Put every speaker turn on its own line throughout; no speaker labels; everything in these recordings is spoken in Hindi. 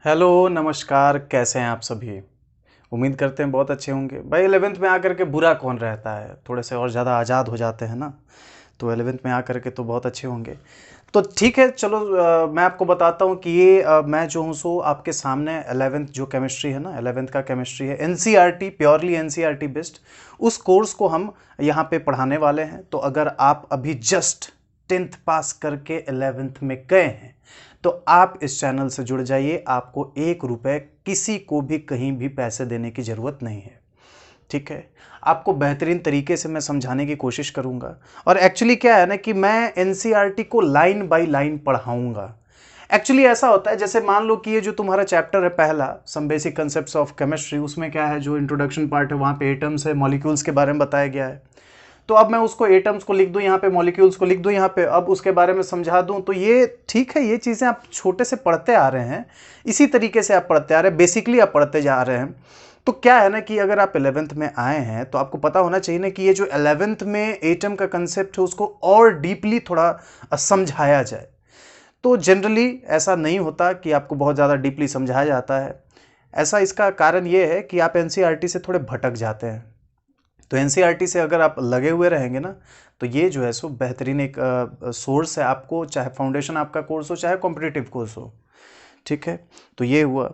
हेलो नमस्कार, कैसे हैं आप सभी। उम्मीद करते हैं बहुत अच्छे होंगे भाई। 11th में आकर के बुरा कौन रहता है, थोड़े से और ज़्यादा आज़ाद हो जाते हैं ना। तो 11th में आकर के तो बहुत अच्छे होंगे। तो ठीक है, चलो मैं आपको बताता हूँ कि ये मैं जो हूँ सो आपके सामने 11th जो केमिस्ट्री है ना, 11th का केमिस्ट्री है एनसीईआरटी, प्योरली एनसीईआरटी बेस्ड। उस कोर्स को हम यहाँ पे पढ़ाने वाले हैं। तो अगर आप अभी जस्ट 10th पास करके 11th में गए हैं तो आप इस चैनल से जुड़ जाइए। आपको 1 रुपए किसी को भी कहीं भी पैसे देने की ज़रूरत नहीं है, ठीक है। आपको बेहतरीन तरीके से मैं समझाने की कोशिश करूंगा। और एक्चुअली क्या है ना कि मैं एनसीईआरटी को लाइन बाय लाइन पढ़ाऊंगा। एक्चुअली ऐसा होता है, जैसे मान लो कि ये जो तुम्हारा चैप्टर है पहला, some basic concepts of chemistry, उसमें क्या है, जो इंट्रोडक्शन पार्ट है वहाँ पे एटम्स है, मॉलिक्यूल्स के बारे में बताया गया है। तो अब मैं उसको एटम्स को लिख दूं यहाँ पे, मॉलिक्यूल्स को लिख दूं यहाँ पे, अब उसके बारे में समझा दूं। तो ये ठीक है, ये चीज़ें आप छोटे से पढ़ते आ रहे हैं, इसी तरीके से आप पढ़ते आ रहे हैं, बेसिकली आप पढ़ते जा रहे हैं। तो क्या है ना कि अगर आप 11th में आए हैं तो आपको पता होना चाहिए ना कि ये जो 11th में एटम का कंसेप्ट है उसको और डीपली थोड़ा समझाया जाए। तो जनरली ऐसा नहीं होता कि आपको बहुत ज़्यादा डीपली समझाया जाता है। ऐसा इसका कारण ये है कि आप एनसीईआरटी से थोड़े भटक जाते हैं। तो एनसीईआरटी से अगर आप लगे हुए रहेंगे ना तो ये जो है सो बेहतरीन एक सोर्स है आपको, चाहे फाउंडेशन आपका कोर्स हो चाहे कॉम्पिटिटिव कोर्स हो, ठीक है। तो ये हुआ।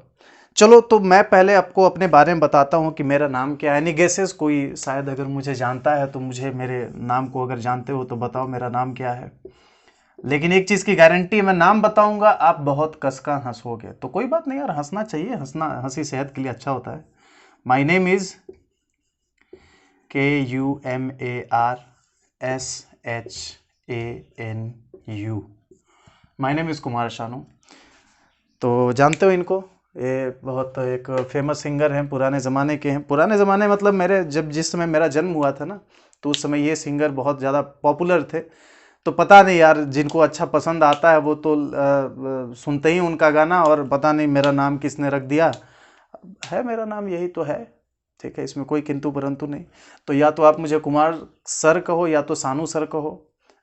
चलो, तो मैं पहले आपको अपने बारे में बताता हूँ कि मेरा नाम क्या है। एनी गेसेस, कोई शायद अगर मुझे जानता है तो मुझे मेरे नाम को अगर जानते हो तो बताओ मेरा नाम क्या है। लेकिन एक चीज़ की गारंटी है, मैं नाम बताऊंगा आप बहुत कसका हंसोगे। तो कोई बात नहीं यार, हंसना चाहिए, हंसना हंसी सेहत के लिए अच्छा होता है। My name is KUMARSHANU। My name is Kumar Shanu. तो जानते हो इनको, ये बहुत एक फेमस सिंगर हैं, पुराने ज़माने के हैं। पुराने ज़माने मतलब मेरे जब जिस समय मेरा जन्म हुआ था ना, तो उस समय ये सिंगर बहुत ज़्यादा पॉपुलर थे। तो पता नहीं यार, जिनको अच्छा पसंद आता है वो तो सुनते ही उनका गाना, और पता नहीं मेरा नाम किसने रख दिया है। मेरा नाम यही तो है, ठीक है, इसमें कोई किंतु परंतु नहीं। तो या तो आप मुझे कुमार सर कहो या तो सानू सर कहो।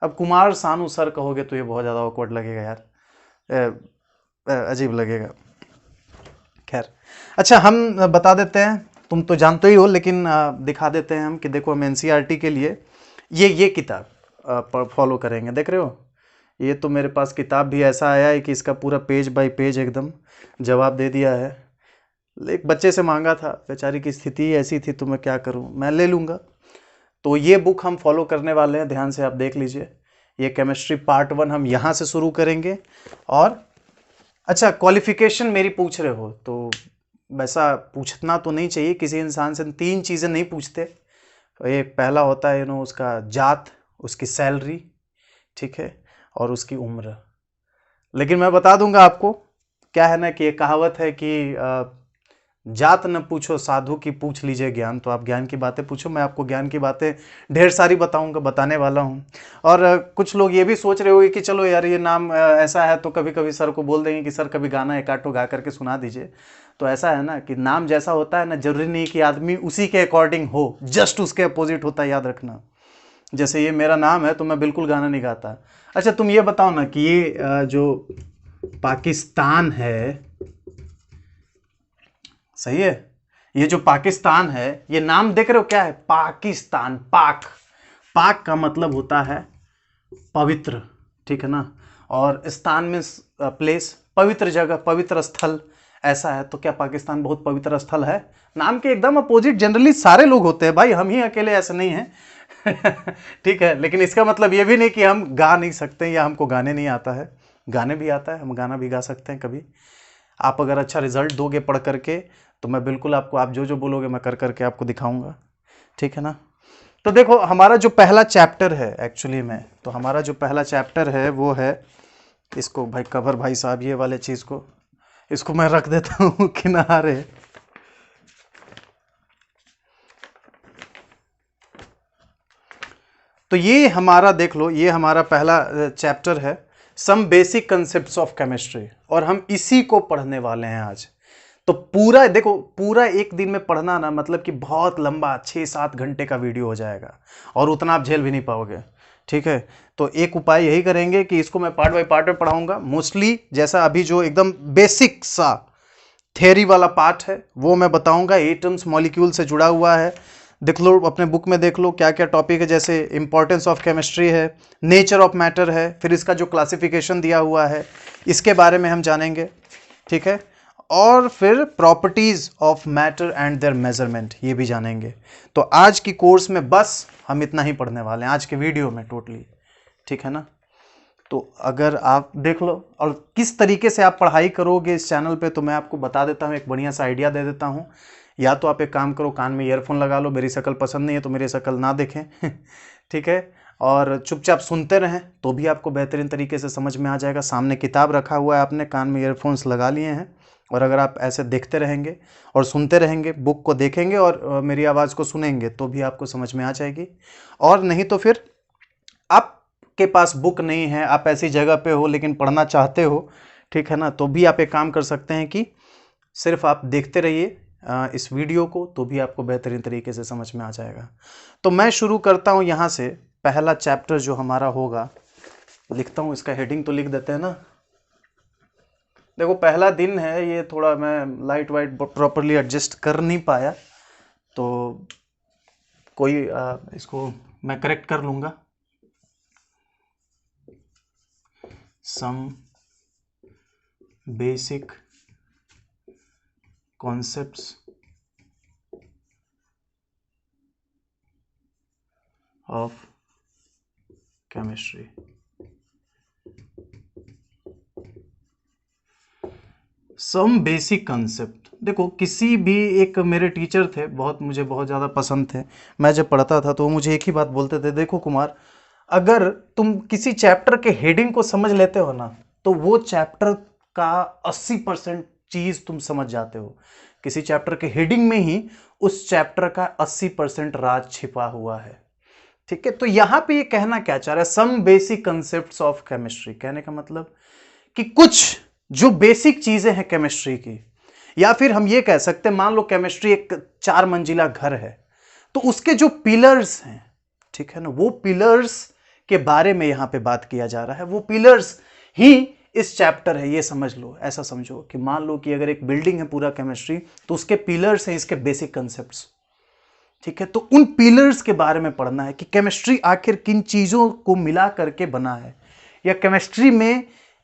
अब कुमार सानू सर कहोगे तो ये बहुत ज़्यादा ऑकवर्ड लगेगा यार, अजीब लगेगा। खैर, अच्छा हम बता देते हैं, तुम तो जानते ही हो, लेकिन दिखा देते हैं हम कि देखो, हम एनसीईआरटी के लिए ये किताब फॉलो करेंगे। देख रहे हो, ये तो मेरे पास किताब भी ऐसा आया है कि इसका पूरा पेज बाय पेज एकदम जवाब दे दिया है। एक बच्चे से मांगा था, बेचारी की स्थिति ऐसी थी, तो मैं क्या करूं, मैं ले लूँगा। तो ये बुक हम फॉलो करने वाले हैं, ध्यान से आप देख लीजिए। ये केमिस्ट्री पार्ट 1 हम यहाँ से शुरू करेंगे। और अच्छा, क्वालिफिकेशन मेरी पूछ रहे हो तो वैसा पूछना तो नहीं चाहिए किसी इंसान से। 3 चीज़ें नहीं पूछते। एक पहला होता है उसका जात, उसकी सैलरी, ठीक है, और उसकी उम्र। लेकिन मैं बता दूंगा आपको, क्या है ना कि ये कहावत है कि जात न पूछो साधु की, पूछ लीजिए ज्ञान। तो आप ज्ञान की बातें पूछो, मैं आपको ज्ञान की बातें ढेर सारी बताऊंगा, बताने वाला हूं। और कुछ लोग ये भी सोच रहे होंगे कि चलो यार ये नाम ऐसा है तो कभी कभी सर को बोल देंगे कि सर कभी गाना एक आधो गा करके सुना दीजिए। तो ऐसा है ना कि नाम जैसा होता है ना, जरूरी नहीं कि आदमी उसी के अकॉर्डिंग हो, जस्ट उसके अपोजिट होता है, याद रखना। जैसे ये मेरा नाम है तो मैं बिल्कुल गाना नहीं गाता। अच्छा, तुम ये बताओ ना कि ये जो पाकिस्तान है, सही है, ये जो पाकिस्तान है, ये नाम देख रहे हो क्या है, पाकिस्तान। पाक, पाक का मतलब होता है पवित्र, ठीक है ना। और स्थान में प्लेस, पवित्र जगह, पवित्र स्थल, ऐसा है। तो क्या पाकिस्तान बहुत पवित्र स्थल है? नाम के एकदम अपोजिट जनरली सारे लोग होते हैं भाई, हम ही अकेले ऐसे नहीं हैं। ठीक है, लेकिन इसका मतलब ये भी नहीं कि हम गा नहीं सकते या हमको गाने नहीं आता है। गाने भी आता है, हम गाना भी गा सकते हैं कभी। आप अगर अच्छा रिजल्ट दोगे पढ़ करके तो मैं बिल्कुल आपको, आप जो जो बोलोगे मैं कर करके आपको दिखाऊंगा, ठीक है ना। तो देखो, हमारा जो पहला चैप्टर है एक्चुअली में, तो हमारा जो पहला चैप्टर है वो है, इसको भाई कवर भाई साहब, ये वाले चीज़ को इसको मैं रख देता हूँ किनारे। तो ये हमारा देख लो, ये हमारा पहला चैप्टर है, some basic concepts of chemistry, और हम इसी को पढ़ने वाले हैं आज। तो पूरा देखो, पूरा एक दिन में पढ़ना ना, मतलब कि बहुत लंबा 6-7 घंटे का वीडियो हो जाएगा, और उतना आप झेल भी नहीं पाओगे, ठीक है। तो एक उपाय यही करेंगे कि इसको मैं पार्ट बाय पार्ट में पढ़ाऊंगा, मोस्टली जैसा अभी जो एकदम बेसिक सा थ्योरी वाला पार्ट है वो मैं बताऊंगा, एटम्स मॉलिक्यूल से जुड़ा हुआ है। देख लो अपने बुक में, देख लो क्या क्या टॉपिक है, जैसे इंपॉर्टेंस ऑफ केमिस्ट्री है, नेचर ऑफ मैटर है, फिर इसका जो क्लासिफिकेशन दिया हुआ है इसके बारे में हम जानेंगे, ठीक है, और फिर properties of matter and there measurement ये भी जानेंगे। तो आज की कोर्स में बस हम इतना ही पढ़ने वाले हैं आज के वीडियो में टोटली, ठीक है ना। तो अगर आप देख लो और किस तरीके से आप पढ़ाई करोगे इस चैनल पे, तो मैं आपको बता देता हूँ, एक बढ़िया सा आइडिया दे देता हूँ। या तो आप एक काम करो, कान में ईयरफोन लगा लो, मेरी शक्ल पसंद नहीं है तो मेरी शक्ल ना देखें ठीक है, और चुपचाप सुनते रहें तो भी आपको बेहतरीन तरीके से समझ में आ जाएगा। सामने किताब रखा हुआ है, आपने कान में ईयरफोन्स लगा लिए हैं, और अगर आप ऐसे देखते रहेंगे और सुनते रहेंगे, बुक को देखेंगे और मेरी आवाज़ को सुनेंगे तो भी आपको समझ में आ जाएगी। और नहीं तो फिर आपके पास बुक नहीं है, आप ऐसी जगह पे हो लेकिन पढ़ना चाहते हो, ठीक है ना, तो भी आप एक काम कर सकते हैं कि सिर्फ आप देखते रहिए इस वीडियो को, तो भी आपको बेहतरीन तरीके से समझ में आ जाएगा। तो मैं शुरू करता हूँ यहाँ से। पहला चैप्टर जो हमारा होगा, लिखता हूँ, इसका हेडिंग तो लिख देते हैं ना। देखो पहला दिन है, ये थोड़ा मैं लाइट वाइट प्रॉपरली एडजस्ट कर नहीं पाया, तो कोई इसको मैं करेक्ट कर लूँगा। Some basic concepts of chemistry. Some basic concept. देखो किसी भी एक मेरे टीचर थे, मुझे बहुत ज़्यादा पसंद थे। मैं जब पढ़ता था तो वो मुझे एक ही बात बोलते थे, देखो कुमार, अगर तुम किसी चैप्टर के हेडिंग को समझ लेते हो ना, तो वो चैप्टर का 80% चीज़ तुम समझ जाते हो। किसी चैप्टर के हेडिंग में ही उस चैप्टर का 80% राज छिपा हुआ है, ठीक है। तो यहां पे ये कहना क्या चाह रहा है, some basic concepts of chemistry, कहने का मतलब कि कुछ जो बेसिक चीजें हैं केमिस्ट्री की, या फिर हम ये कह सकते हैं, मान लो केमिस्ट्री एक 4 मंजिला घर है, तो उसके जो पिलर्स हैं, ठीक है ना, वो पिलर्स के बारे में यहां पे बात किया जा रहा है। वो पिलर्स ही इस चैप्टर है, ये समझ लो। ऐसा समझो कि मान लो कि अगर एक बिल्डिंग है पूरा केमिस्ट्री, तो उसके पिलर्स हैं इसके बेसिक कंसेप्ट्स, ठीक है। तो उन पिलर्स के बारे में पढ़ना है कि केमिस्ट्री आखिर किन चीजों को मिला करके बना है, या केमिस्ट्री में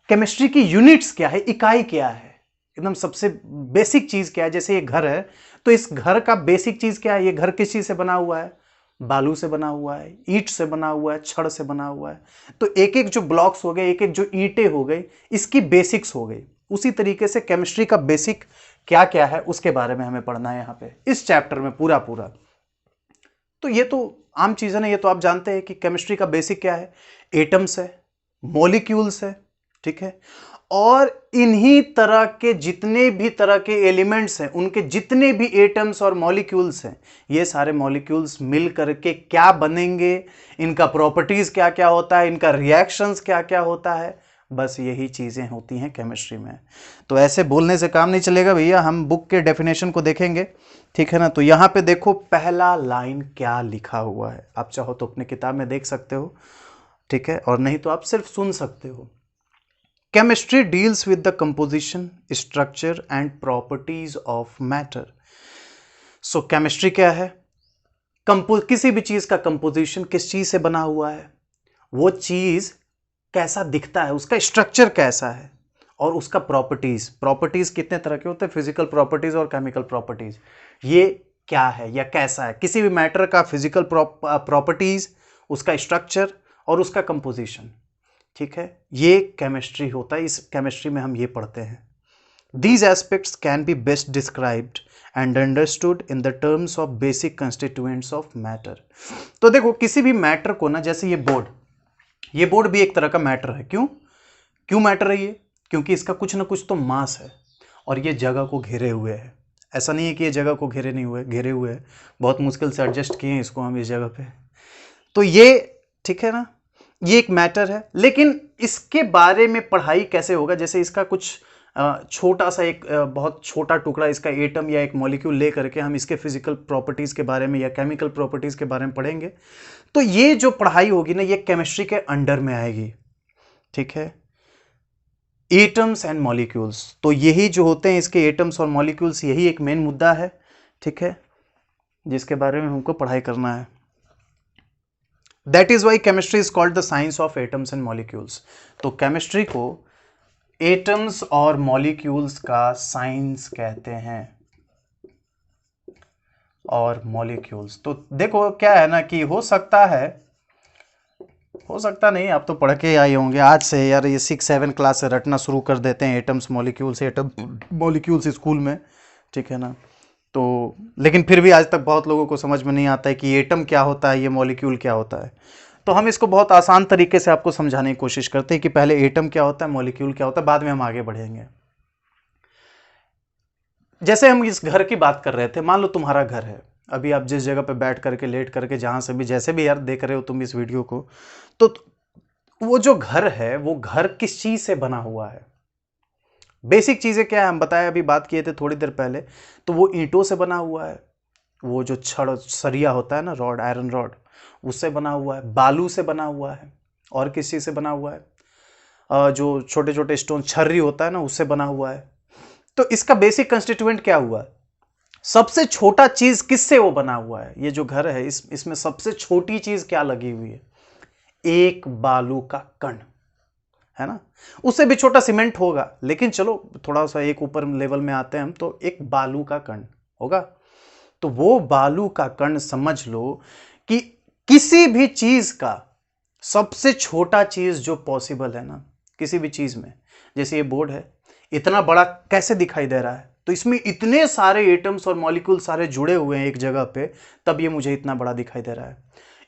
केमिस्ट्री की यूनिट्स क्या है, इकाई क्या है, एकदम सबसे बेसिक चीज क्या है। जैसे ये घर है, तो इस घर का बेसिक चीज क्या है, ये घर किस चीज से बना हुआ है, बालू से बना हुआ है, ईंट से बना हुआ है, छड़ से बना हुआ है। तो एक एक जो ब्लॉक्स हो गए, एक एक जो ईंटें हो गई, इसकी बेसिक्स हो गई। उसी तरीके से केमिस्ट्री का बेसिक क्या क्या है उसके बारे में हमें पढ़ना है यहाँ पे इस चैप्टर में पूरा पूरा। तो ये तो आम चीज़ है ना, ये तो आप जानते हैं कि केमिस्ट्री का बेसिक क्या है, एटम्स है, मॉलिक्यूल्स है, ठीक है, और इन्हीं तरह के जितने भी तरह के एलिमेंट्स हैं, उनके जितने भी एटम्स और मॉलिक्यूल्स हैं, ये सारे मॉलिक्यूल्स मिल करके क्या बनेंगे, इनका प्रॉपर्टीज क्या क्या होता है, इनका रिएक्शंस क्या क्या होता है, बस यही चीज़ें होती हैं केमिस्ट्री में। तो ऐसे बोलने से काम नहीं चलेगा भैया, हम बुक के डेफिनेशन को देखेंगे, ठीक है ना। तो यहाँ पे देखो पहला लाइन क्या लिखा हुआ है, आप चाहो तो अपने किताब में देख सकते हो, ठीक है, और नहीं तो आप सिर्फ सुन सकते हो। Chemistry deals with the composition, structure and properties of matter. So chemistry क्या है, किसी भी चीज का कंपोजिशन, किस चीज से बना हुआ है, वो चीज कैसा दिखता है, उसका स्ट्रक्चर कैसा है, और उसका प्रॉपर्टीज कितने तरह के होते हैं, फिजिकल प्रॉपर्टीज और केमिकल प्रॉपर्टीज, ये क्या है या कैसा है। किसी भी मैटर का फिजिकल प्रॉपर्टीज, उसका स्ट्रक्चर और उसका कंपोजिशन, ठीक है, ये केमिस्ट्री होता है। इस केमिस्ट्री में हम ये पढ़ते हैं। These aspects can be best described and understood in the terms of basic constituents of matter। तो देखो किसी भी मैटर को ना, जैसे ये बोर्ड भी एक तरह का मैटर है। क्यों मैटर है ये, क्योंकि इसका कुछ ना कुछ तो मास है और ये जगह को घेरे हुए है। ऐसा नहीं है कि ये जगह को घेरे हुए है, बहुत मुश्किल से एडजस्ट किए हैं इसको हम इस जगह पे। तो ये ठीक है ना, ये एक मैटर है। लेकिन इसके बारे में पढ़ाई कैसे होगा, जैसे इसका कुछ छोटा सा एक बहुत छोटा टुकड़ा, इसका एटम या एक मॉलिक्यूल ले करके हम इसके फिजिकल प्रॉपर्टीज के बारे में या केमिकल प्रॉपर्टीज के बारे में पढ़ेंगे। तो ये जो पढ़ाई होगी ना, ये केमिस्ट्री के अंडर में आएगी, ठीक है। एटम्स एंड मॉलिक्यूल्स, तो यही जो होते हैं इसके एटम्स और मॉलिक्यूल्स, यही एक मेन मुद्दा है, ठीक है, जिसके बारे में हमको पढ़ाई करना है। That is why chemistry is called the science of atoms and molecules. तो केमिस्ट्री को एटम्स और मॉलिक्यूल्स का साइंस कहते हैं, और मॉलिक्यूल्स। तो देखो क्या है ना कि हो सकता नहीं, आप तो पढ़ के आए होंगे आज से यार, ये 6-7 क्लास से रटना शुरू कर देते हैं एटम्स मॉलिक्यूल्स स्कूल में, ठीक है ना। तो लेकिन फिर भी आज तक बहुत लोगों को समझ में नहीं आता है कि एटम क्या होता है, ये मॉलिक्यूल क्या होता है। तो हम इसको बहुत आसान तरीके से आपको समझाने की कोशिश करते हैं कि पहले एटम क्या होता है, मॉलिक्यूल क्या होता है, बाद में हम आगे बढ़ेंगे। जैसे हम इस घर की बात कर रहे थे, मान लो तुम्हारा घर है, अभी आप जिस जगह पे बैठ करके, लेट करके, जहां से भी, जैसे भी यार देख रहे हो तुम इस वीडियो को, तो वो जो घर है, वो घर किस चीज से बना हुआ है? बेसिक चीजें क्या है हम बताए, अभी बात किए थे थोड़ी देर पहले, तो वो ईंटों से बना हुआ है, वो जो छड़ सरिया होता है ना, रॉड, आयरन रॉड, उससे बना हुआ है, बालू से बना हुआ है, और किस चीज से बना हुआ है, जो छोटे छोटे स्टोन, छर्री होता है ना, उससे बना हुआ है। तो इसका बेसिक कंस्टिट्यूएंट क्या हुआ? सबसे छोटा चीज किससे वो बना हुआ है? ये जो घर है, इसमें सबसे छोटी चीज क्या लगी हुई है? एक बालू का कण, है ना। उससे भी छोटा सीमेंट होगा, लेकिन चलो थोड़ा सा एक ऊपर लेवल में आते हैं हम, तो एक बालू का कण होगा। तो वो बालू का कण समझ लो कि किसी भी चीज का सबसे छोटा चीज जो पॉसिबल है ना, किसी भी चीज में, जैसे ये बोर्ड है, इतना बड़ा कैसे दिखाई दे रहा है? तो इसमें इतने सारे एटम्स और मॉलिक्यूल सारे जुड़े हुए हैं एक जगह पे, तब ये मुझे इतना बड़ा दिखाई दे रहा है।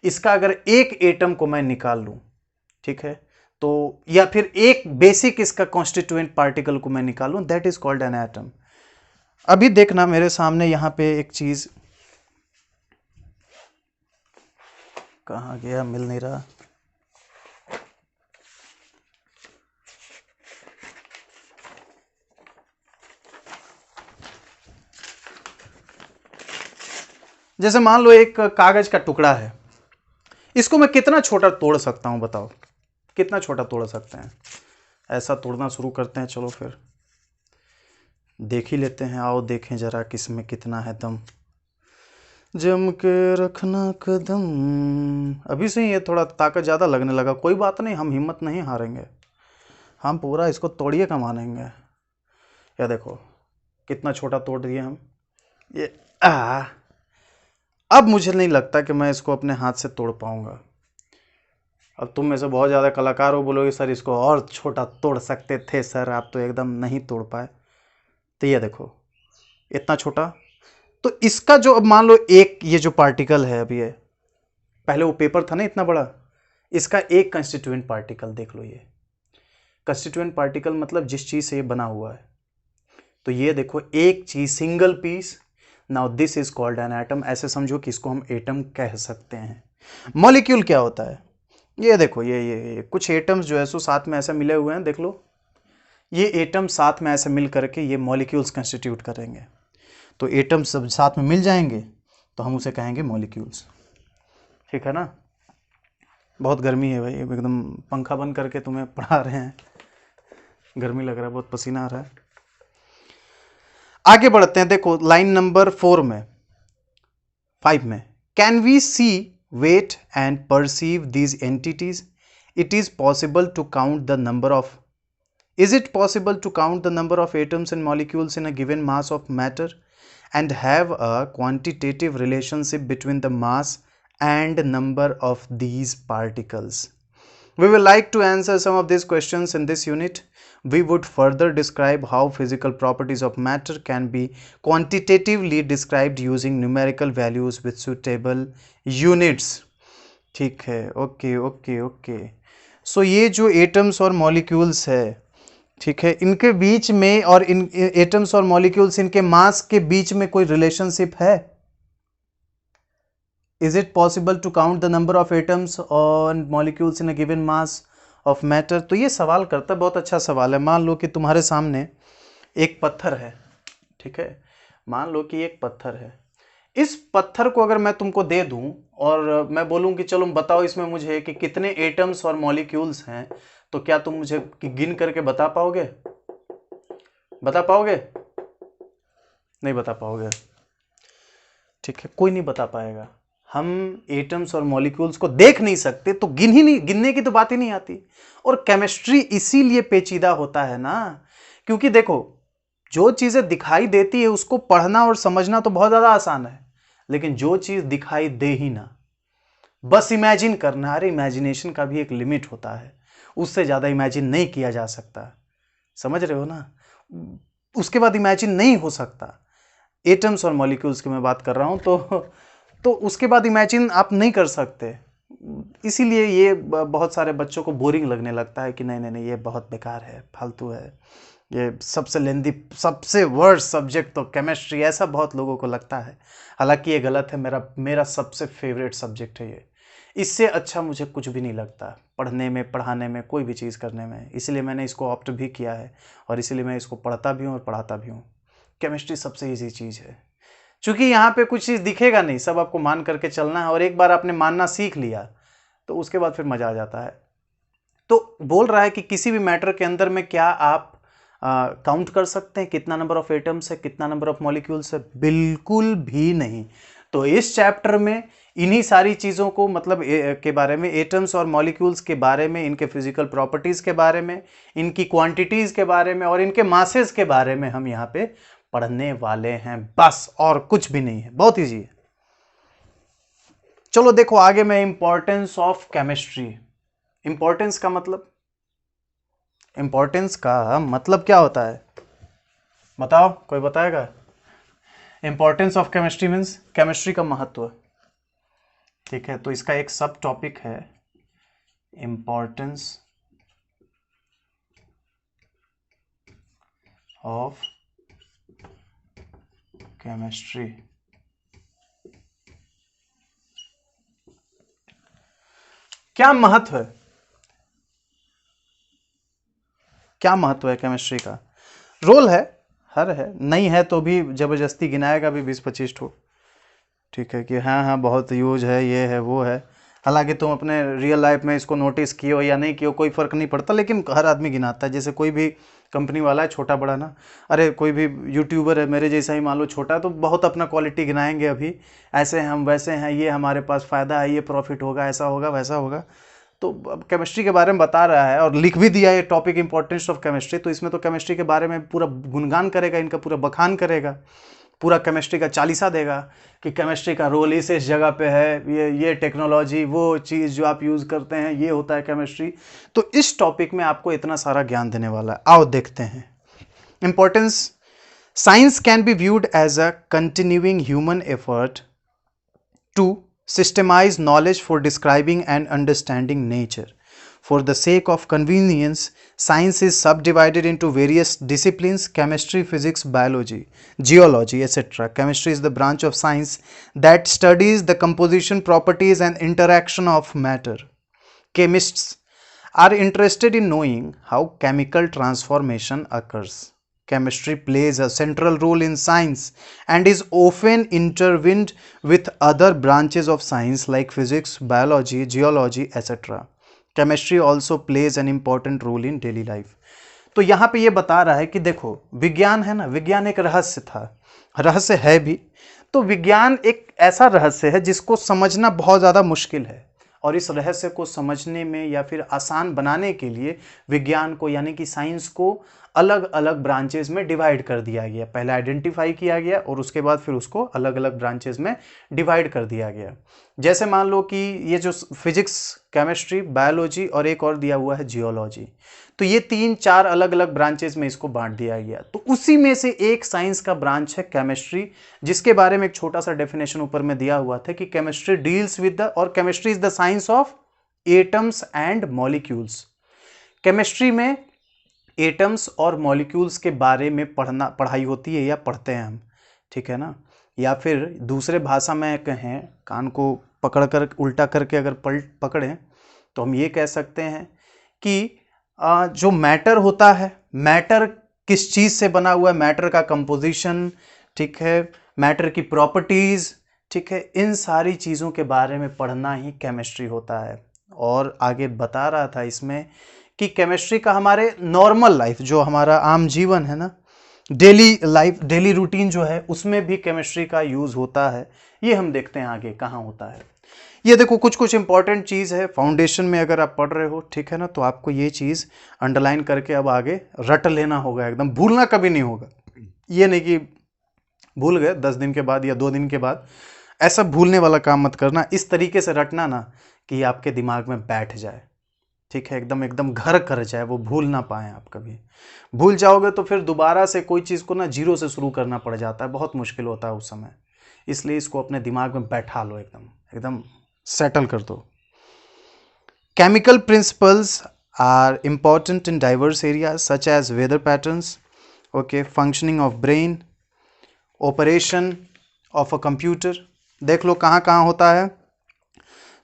इसका अगर एक एटम को मैं निकाल लूं, ठीक है, तो या फिर एक बेसिक इसका कॉन्स्टिट्यूएंट पार्टिकल को मैं निकालूं, that is called an atom. अभी देखना मेरे सामने यहां पे एक चीज, कहां गया, मिल नहीं रहा। जैसे मान लो एक कागज का टुकड़ा है, इसको मैं कितना छोटा तोड़ सकता हूं, बताओ कितना छोटा तोड़ सकते हैं? ऐसा तोड़ना शुरू करते हैं, चलो फिर देख ही लेते हैं, आओ देखें जरा किसमें कितना है दम, जम के रखना कदम। अभी से ही ये थोड़ा ताकत ज़्यादा लगने लगा, कोई बात नहीं, हम हिम्मत नहीं हारेंगे, हम पूरा इसको तोड़िए का मानेंगे। या देखो कितना छोटा तोड़ दिए हम ये। अब मुझे नहीं लगता कि मैं इसको अपने हाथ से तोड़ पाऊंगा। अब तुम में से बहुत ज़्यादा कलाकार हो, बोलोगे सर इसको और छोटा तोड़ सकते थे सर, आप तो एकदम नहीं तोड़ पाए। तो ये देखो इतना छोटा। तो इसका जो, अब मान लो एक ये जो पार्टिकल है, अभी ये पहले वो पेपर था ना इतना बड़ा, इसका एक कंस्टिट्यूएंट पार्टिकल देख लो। ये कंस्टिट्यूएंट पार्टिकल मतलब जिस चीज़ से ये बना हुआ है। तो ये देखो एक चीज़, single piece, now this is called an atom. ऐसे समझो कि इसको हम एटम कह सकते हैं। मॉलिक्यूल क्या होता है? ये देखो ये कुछ एटम्स जो है सो साथ में ऐसे मिले हुए हैं, देख लो, ये एटम साथ में ऐसे मिल करके ये मॉलिक्यूल्स कंस्टिट्यूट करेंगे। तो एटम्स सब साथ में मिल जाएंगे तो हम उसे कहेंगे मॉलिक्यूल्स, ठीक है ना। बहुत गर्मी है भाई, एकदम पंखा बंद करके तुम्हें पढ़ा रहे हैं, गर्मी लग रहा है, बहुत पसीना आ रहा है। आगे बढ़ते हैं, देखो लाइन नंबर 5 में, can we see, weigh and perceive these entities? It is possible to count the number of, is it possible to count the number of atoms and molecules in a given mass of matter and have a quantitative relationship between the mass and number of these particles? We will like to answer some of these questions in this unit. We would further describe how physical properties of matter can be quantitatively described using numerical values with suitable units. ठीक है, ओके ओके ओके। सो ये जो एटम्स और मॉलिक्यूल्स है, ठीक है, इनके बीच में, और इन एटम्स और मॉलिक्यूल्स, इनके मास के बीच में कोई रिलेशनशिप है? Is it possible to count the number of atoms और molecules in a given mass of matter? तो ये सवाल करता है, बहुत अच्छा सवाल है। मान लो कि तुम्हारे सामने एक पत्थर है, ठीक है, मान लो कि एक पत्थर है। इस पत्थर को अगर मैं तुमको दे दूं और मैं बोलूं कि चलो बताओ इसमें मुझे कि कितने एटम्स और मॉलिक्यूल्स हैं, तो क्या तुम मुझे गिन करके बता पाओगे? बता पाओगे? नहीं बता पाओगे, ठीक है, कोई नहीं बता पाएगा। हम एटम्स और मॉलिक्यूल्स को देख नहीं सकते तो गिनने की तो बात ही नहीं आती। और केमिस्ट्री इसीलिए पेचीदा होता है ना, क्योंकि देखो जो चीजें दिखाई देती है उसको पढ़ना और समझना तो बहुत ज्यादा आसान है, लेकिन जो चीज दिखाई दे ही ना, बस इमेजिन करना, अरे इमेजिनेशन का भी एक लिमिट होता है, उससे ज्यादा इमेजिन नहीं किया जा सकता, समझ रहे हो ना, उसके बाद इमेजिन नहीं हो सकता। एटम्स और मॉलिक्यूल्स की मैं बात कर रहा हूं, तो उसके बाद इमेजिन आप नहीं कर सकते। इसीलिए ये बहुत सारे बच्चों को बोरिंग लगने लगता है कि नहीं नहीं नहीं ये बहुत बेकार है, फालतू है, ये सबसे लेंदी सबसे वर्स्ट सब्जेक्ट तो केमिस्ट्री, ऐसा बहुत लोगों को लगता है। हालांकि ये गलत है, मेरा सबसे फेवरेट सब्जेक्ट है ये। इससे अच्छा मुझे कुछ भी नहीं लगता पढ़ने में, पढ़ाने में, कोई भी चीज़ करने में। इसलिए मैंने इसको ऑप्ट भी किया है और इसीलिए मैं इसको पढ़ता भी हूँ और पढ़ाता भी हूँ। केमिस्ट्री सबसे ईजी चीज़ है, क्योंकि यहाँ पे कुछ चीज़ दिखेगा नहीं, सब आपको मान करके चलना है, और एक बार आपने मानना सीख लिया तो उसके बाद फिर मज़ा आ जाता है। तो बोल रहा है कि किसी भी मैटर के अंदर में क्या आप काउंट कर सकते हैं कितना नंबर ऑफ एटम्स है, कितना नंबर ऑफ मॉलिक्यूल्स है? बिल्कुल भी नहीं। तो इस चैप्टर में इन्हीं सारी चीज़ों को मतलब के बारे में, एटम्स और मॉलिक्यूल्स के बारे में, इनके फिजिकल प्रॉपर्टीज़ के बारे में, इनकी क्वांटिटीज़ के बारे में और इनके मासेस के बारे में हम यहाँ पे पढ़ने वाले हैं, बस, और कुछ भी नहीं है, बहुत ईजी है। चलो देखो आगे मैं इंपॉर्टेंस ऑफ केमिस्ट्री। इंपॉर्टेंस का मतलब, इंपॉर्टेंस का मतलब क्या होता है बताओ, कोई बताएगा? Importance of chemistry means chemistry का महत्व, ठीक है। तो इसका एक सब टॉपिक है इंपॉर्टेंस ऑफ केमिस्ट्री। क्या महत्व है, क्या महत्व है केमिस्ट्री का? रोल है, हर है, नहीं है तो भी जबरदस्ती गिनाएगा भी 20-25 ठो, ठीक है, कि हाँ हाँ बहुत यूज है, ये है वो है। हालांकि तुम अपने रियल लाइफ में इसको नोटिस किए या नहीं किए कोई फ़र्क नहीं पड़ता, लेकिन हर आदमी गिनाता है। जैसे कोई भी कंपनी वाला है, छोटा बड़ा ना, अरे कोई भी यूट्यूबर है मेरे जैसा ही मान लो छोटा, तो बहुत अपना क्वालिटी गिनाएंगे, अभी ऐसे हैं हम, वैसे हैं, ये हमारे पास फ़ायदा है, ये प्रॉफिट होगा, ऐसा होगा वैसा होगा। तो अब केमिस्ट्री के बारे में बता रहा है और लिख भी दिया ये टॉपिक इंपॉर्टेंस ऑफ केमिस्ट्री, तो इसमें तो केमिस्ट्री के बारे में पूरा गुणगान करेगा, इनका पूरा बखान करेगा, पूरा केमिस्ट्री का चालीसा देगा कि केमिस्ट्री का रोल इस जगह पे है, ये टेक्नोलॉजी, वो चीज़ जो आप यूज़ करते हैं, ये होता है केमिस्ट्री। तो इस टॉपिक में आपको इतना सारा ज्ञान देने वाला है। आओ देखते हैं importance. Science can be viewed as a continuing human effort to systemize knowledge for describing and understanding nature. For the sake of convenience, science is subdivided into various disciplines: chemistry, physics, biology, geology, etc. Chemistry is the branch of science that studies the composition, properties, and interaction of matter. Chemists are interested in knowing how chemical transformation occurs. Chemistry plays a central role in science and is often intertwined with other branches of science like physics, biology, geology, etc. Chemistry also plays an important role in daily life. तो यहाँ पे ये बता रहा है कि देखो विज्ञान है ना, विज्ञान एक रहस्य था, रहस्य है भी। तो विज्ञान एक ऐसा रहस्य है जिसको समझना बहुत ज़्यादा मुश्किल है, और इस रहस्य को समझने में या फिर आसान बनाने के लिए विज्ञान को यानी कि साइंस को अलग अलग ब्रांचेज में डिवाइड कर दिया गया। पहले आइडेंटिफाई किया गया और उसके बाद फिर उसको अलग अलग ब्रांचेज में डिवाइड कर दिया गया। जैसे मान लो कि ये जो फिजिक्स, केमिस्ट्री, बायोलॉजी और एक और दिया हुआ है जियोलॉजी, तो ये 3-4 अलग अलग ब्रांचेज में इसको बांट दिया गया। तो उसी में से एक साइंस का ब्रांच है केमिस्ट्री, जिसके बारे में एक छोटा सा डेफिनेशन ऊपर में दिया हुआ था कि केमिस्ट्री डील्स विद द, और chemistry is the science of atoms and molecules. Chemistry में एटम्स और मॉलिक्यूल्स के बारे में पढ़ाई होती है या पढ़ते हैं हम, ठीक है ना। या फिर दूसरे भाषा में कहें, कान को पकड़ कर उल्टा करके अगर पकड़ें तो हम ये कह सकते हैं कि जो मैटर होता है, मैटर किस चीज़ से बना हुआ है, मैटर का कंपोजिशन, ठीक है, मैटर की प्रॉपर्टीज़, ठीक है, इन सारी चीज़ों के बारे में पढ़ना ही केमिस्ट्री होता है। और आगे बता रहा था इसमें कि केमिस्ट्री का हमारे नॉर्मल लाइफ, जो हमारा आम जीवन है ना, डेली लाइफ, डेली रूटीन जो है, उसमें भी केमिस्ट्री का यूज होता है। ये हम देखते हैं आगे कहाँ होता है। ये देखो कुछ कुछ इंपॉर्टेंट चीज़ है फाउंडेशन में, अगर आप पढ़ रहे हो, ठीक है ना, तो आपको ये चीज़ अंडरलाइन करके अब आगे रट लेना होगा, एकदम भूलना कभी नहीं होगा। ये नहीं कि भूल गए 10 दिन के बाद या 2 दिन के बाद, ऐसा भूलने वाला काम मत करना। इस तरीके से रटना ना कि आपके दिमाग में बैठ जाए, ठीक है, एकदम एकदम घर कर जाए, वो भूल ना पाए आप कभी। भूल जाओगे तो फिर दोबारा से कोई चीज़ को ना जीरो से शुरू करना पड़ जाता है, बहुत मुश्किल होता है उस समय। इसलिए इसको अपने दिमाग में बैठा लो, एकदम एकदम सेटल कर दो। Chemical principles are important in diverse areas such as weather patterns, okay, functioning of brain, operation of a computer. देख लो कहाँ कहाँ होता है।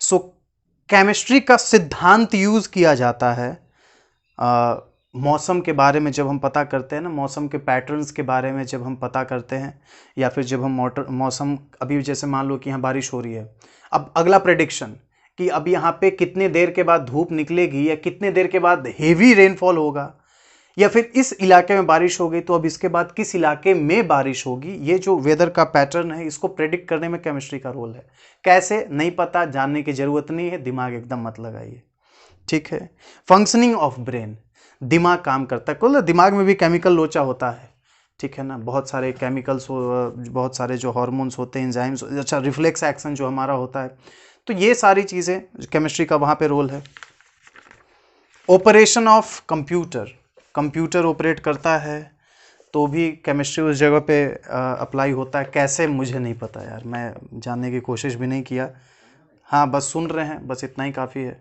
सो केमिस्ट्री का सिद्धांत यूज किया जाता है मौसम के बारे में जब हम पता करते हैं ना, मौसम के पैटर्न्स के बारे में जब हम पता करते हैं, या फिर जब हम मौसम, अभी जैसे मान लो कि यहाँ बारिश हो रही है, अब अगला प्रेडिक्शन कि अब यहाँ पे कितने देर के बाद धूप निकलेगी, या कितने देर के बाद हेवी रेनफॉल होगा, या फिर इस इलाके में बारिश हो गई तो अब इसके बाद किस इलाके में बारिश होगी, ये जो वेदर का पैटर्न है, इसको प्रेडिक्ट करने में केमिस्ट्री का रोल है। कैसे नहीं पता, जानने की जरूरत नहीं है, दिमाग एकदम मत लगाइए, ठीक है। फंक्शनिंग ऑफ ब्रेन, दिमाग काम करता है, कुल दिमाग में भी केमिकल लोचा होता है, ठीक है ना, बहुत सारे केमिकल्स, बहुत सारे जो हार्मोन्स होते हैं, एंजाइम्स, अच्छा रिफ्लेक्स एक्शन जो हमारा होता है, तो ये सारी चीज़ें केमिस्ट्री का वहाँ पे रोल है। Operation of computer, computer operate करता है तो भी केमिस्ट्री उस जगह पे अप्लाई होता है। कैसे मुझे नहीं पता यार, मैं जानने की कोशिश भी नहीं किया। हाँ, बस सुन रहे हैं, बस इतना ही काफ़ी है।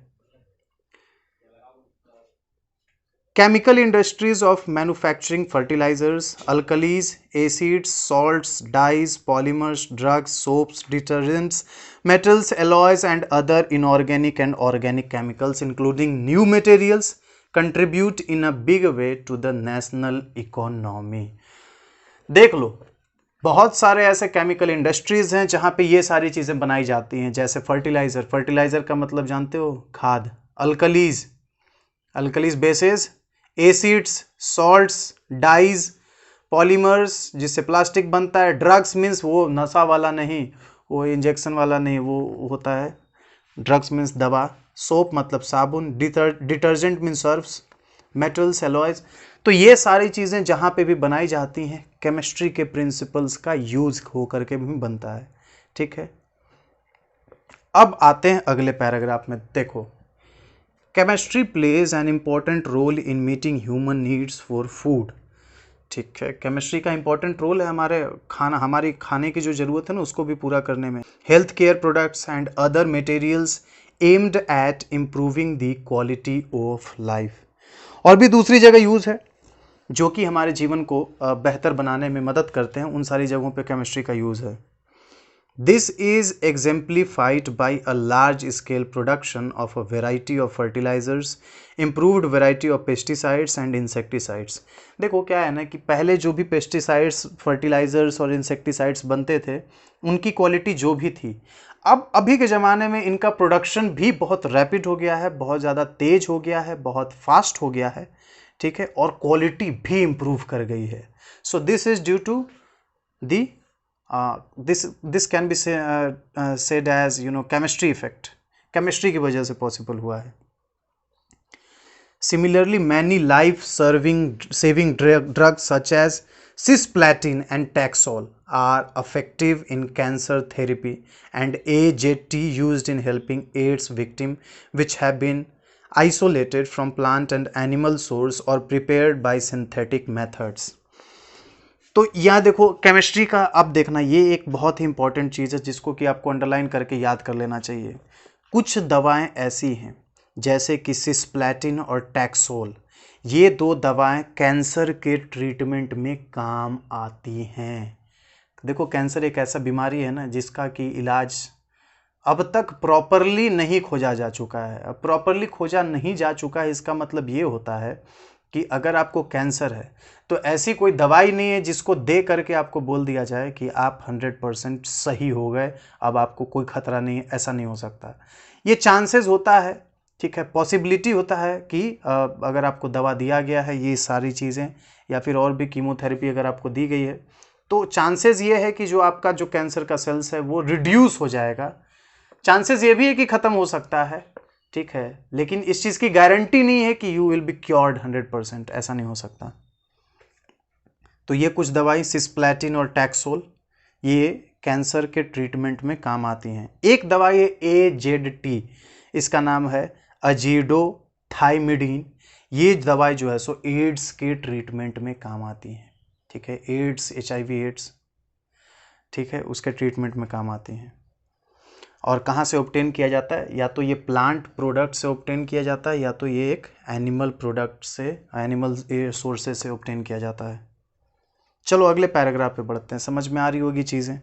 Chemical industries of manufacturing fertilizers, alkalis, acids, salts, dyes, polymers, drugs, soaps, detergents, metals, alloys, and other inorganic and organic chemicals, including new materials, contribute in a big way to the national economy. देख लो, बहुत सारे ऐसे केमिकल इंडस्ट्रीज हैं जहाँ पे ये सारी चीज़ें बनाई जाती हैं, जैसे फर्टिलाइज़र, फर्टिलाइज़र का मतलब जानते हो, खाद। Alkalis, alkalis bases, acids, salts, dyes, polymers जिससे प्लास्टिक बनता है, ड्रग्स मीन्स वो नशा वाला नहीं, वो इंजेक्शन वाला नहीं, वो होता है ड्रग्स मीन्स दवा, सोप मतलब साबुन, detergent means serfs, metals, alloys. तो ये सारी चीज़ें जहाँ पे भी बनाई जाती हैं, केमिस्ट्री के प्रिंसिपल्स का यूज हो करके भी बनता है, ठीक है। अब आते हैं अगले पैराग्राफ में, देखो, chemistry plays an important role in meeting human needs for food, ठीक है। केमिस्ट्री का इंपॉर्टेंट रोल है हमारी खाने की जो ज़रूरत है ना, उसको भी पूरा करने में। Health care products and other materials aimed at improving the quality of life, और भी दूसरी जगह यूज़ है जो कि हमारे जीवन को बेहतर बनाने में मदद करते हैं, उन सारी जगहों पे केमिस्ट्री का यूज़ है। This is exemplified by a large scale production of a variety of fertilizers, improved variety of pesticides and insecticides. देखो क्या है ना कि पहले जो भी पेस्टिसाइड्स, फर्टिलाइजर्स और इंसेक्टिसाइड्स बनते थे, उनकी क्वालिटी जो भी थी, अब अभी के ज़माने में इनका प्रोडक्शन भी बहुत रैपिड हो गया है, बहुत ज़्यादा तेज हो गया है, बहुत फास्ट हो गया है, ठीक है, और क्वालिटी भी इम्प्रूव कर गई है। So this is due to the this can be said as chemistry effect, chemistry की वजह से पॉसिबल हुआ है। Similarly, many life-saving drugs such as cisplatin and Taxol are effective in cancer therapy, and AZT used in helping AIDS victims which have been isolated from plant and animal source or prepared by synthetic methods. तो यहाँ देखो केमिस्ट्री का, अब देखना, ये एक बहुत ही इंपॉर्टेंट चीज़ है जिसको कि आपको अंडरलाइन करके याद कर लेना चाहिए। कुछ दवाएं ऐसी हैं जैसे कि सिस्प्लैटिन और टैक्सोल, ये 2 दवाएं कैंसर के ट्रीटमेंट में काम आती हैं। देखो कैंसर एक ऐसा बीमारी है ना जिसका कि इलाज अब तक प्रॉपरली नहीं खोजा जा चुका है। अब प्रॉपरली खोजा नहीं जा चुका है, इसका मतलब ये होता है कि अगर आपको कैंसर है तो ऐसी कोई दवाई नहीं है जिसको दे करके आपको बोल दिया जाए कि आप 100% सही हो गए, अब आपको कोई खतरा नहीं है। ऐसा नहीं हो सकता। ये चांसेस होता है ठीक है, पॉसिबिलिटी होता है कि अगर आपको दवा दिया गया है ये सारी चीज़ें, या फिर और भी कीमोथेरेपी अगर आपको दी गई है, तो चांसेस ये है कि जो आपका जो कैंसर का सेल्स है वो रिड्यूस हो जाएगा। चांसेस ये भी है कि ख़त्म हो सकता है, ठीक है, लेकिन इस चीज़ की गारंटी नहीं है कि यू विल बी क्योर्ड 100%, ऐसा नहीं हो सकता। तो ये कुछ दवाई सिस्प्लैटिन और टैक्सोल, ये कैंसर के ट्रीटमेंट में काम आती हैं। एक दवाई है AZT, इसका नाम है अजीडोथाइमिडीन। ये दवाई जो है सो एड्स के ट्रीटमेंट में काम आती है, ठीक है, एड्स, HIV एड्स, ठीक है, उसके ट्रीटमेंट में काम आती हैं। और कहाँ से ऑब्टेन किया जाता है, या तो ये प्लांट प्रोडक्ट से ऑब्टेन किया जाता है, या तो ये एक एनिमल प्रोडक्ट से, एनिमल सोर्सेज से ऑब्टेन किया जाता है। चलो अगले पैराग्राफ पे बढ़ते हैं, समझ में आ रही होगी चीज़ें,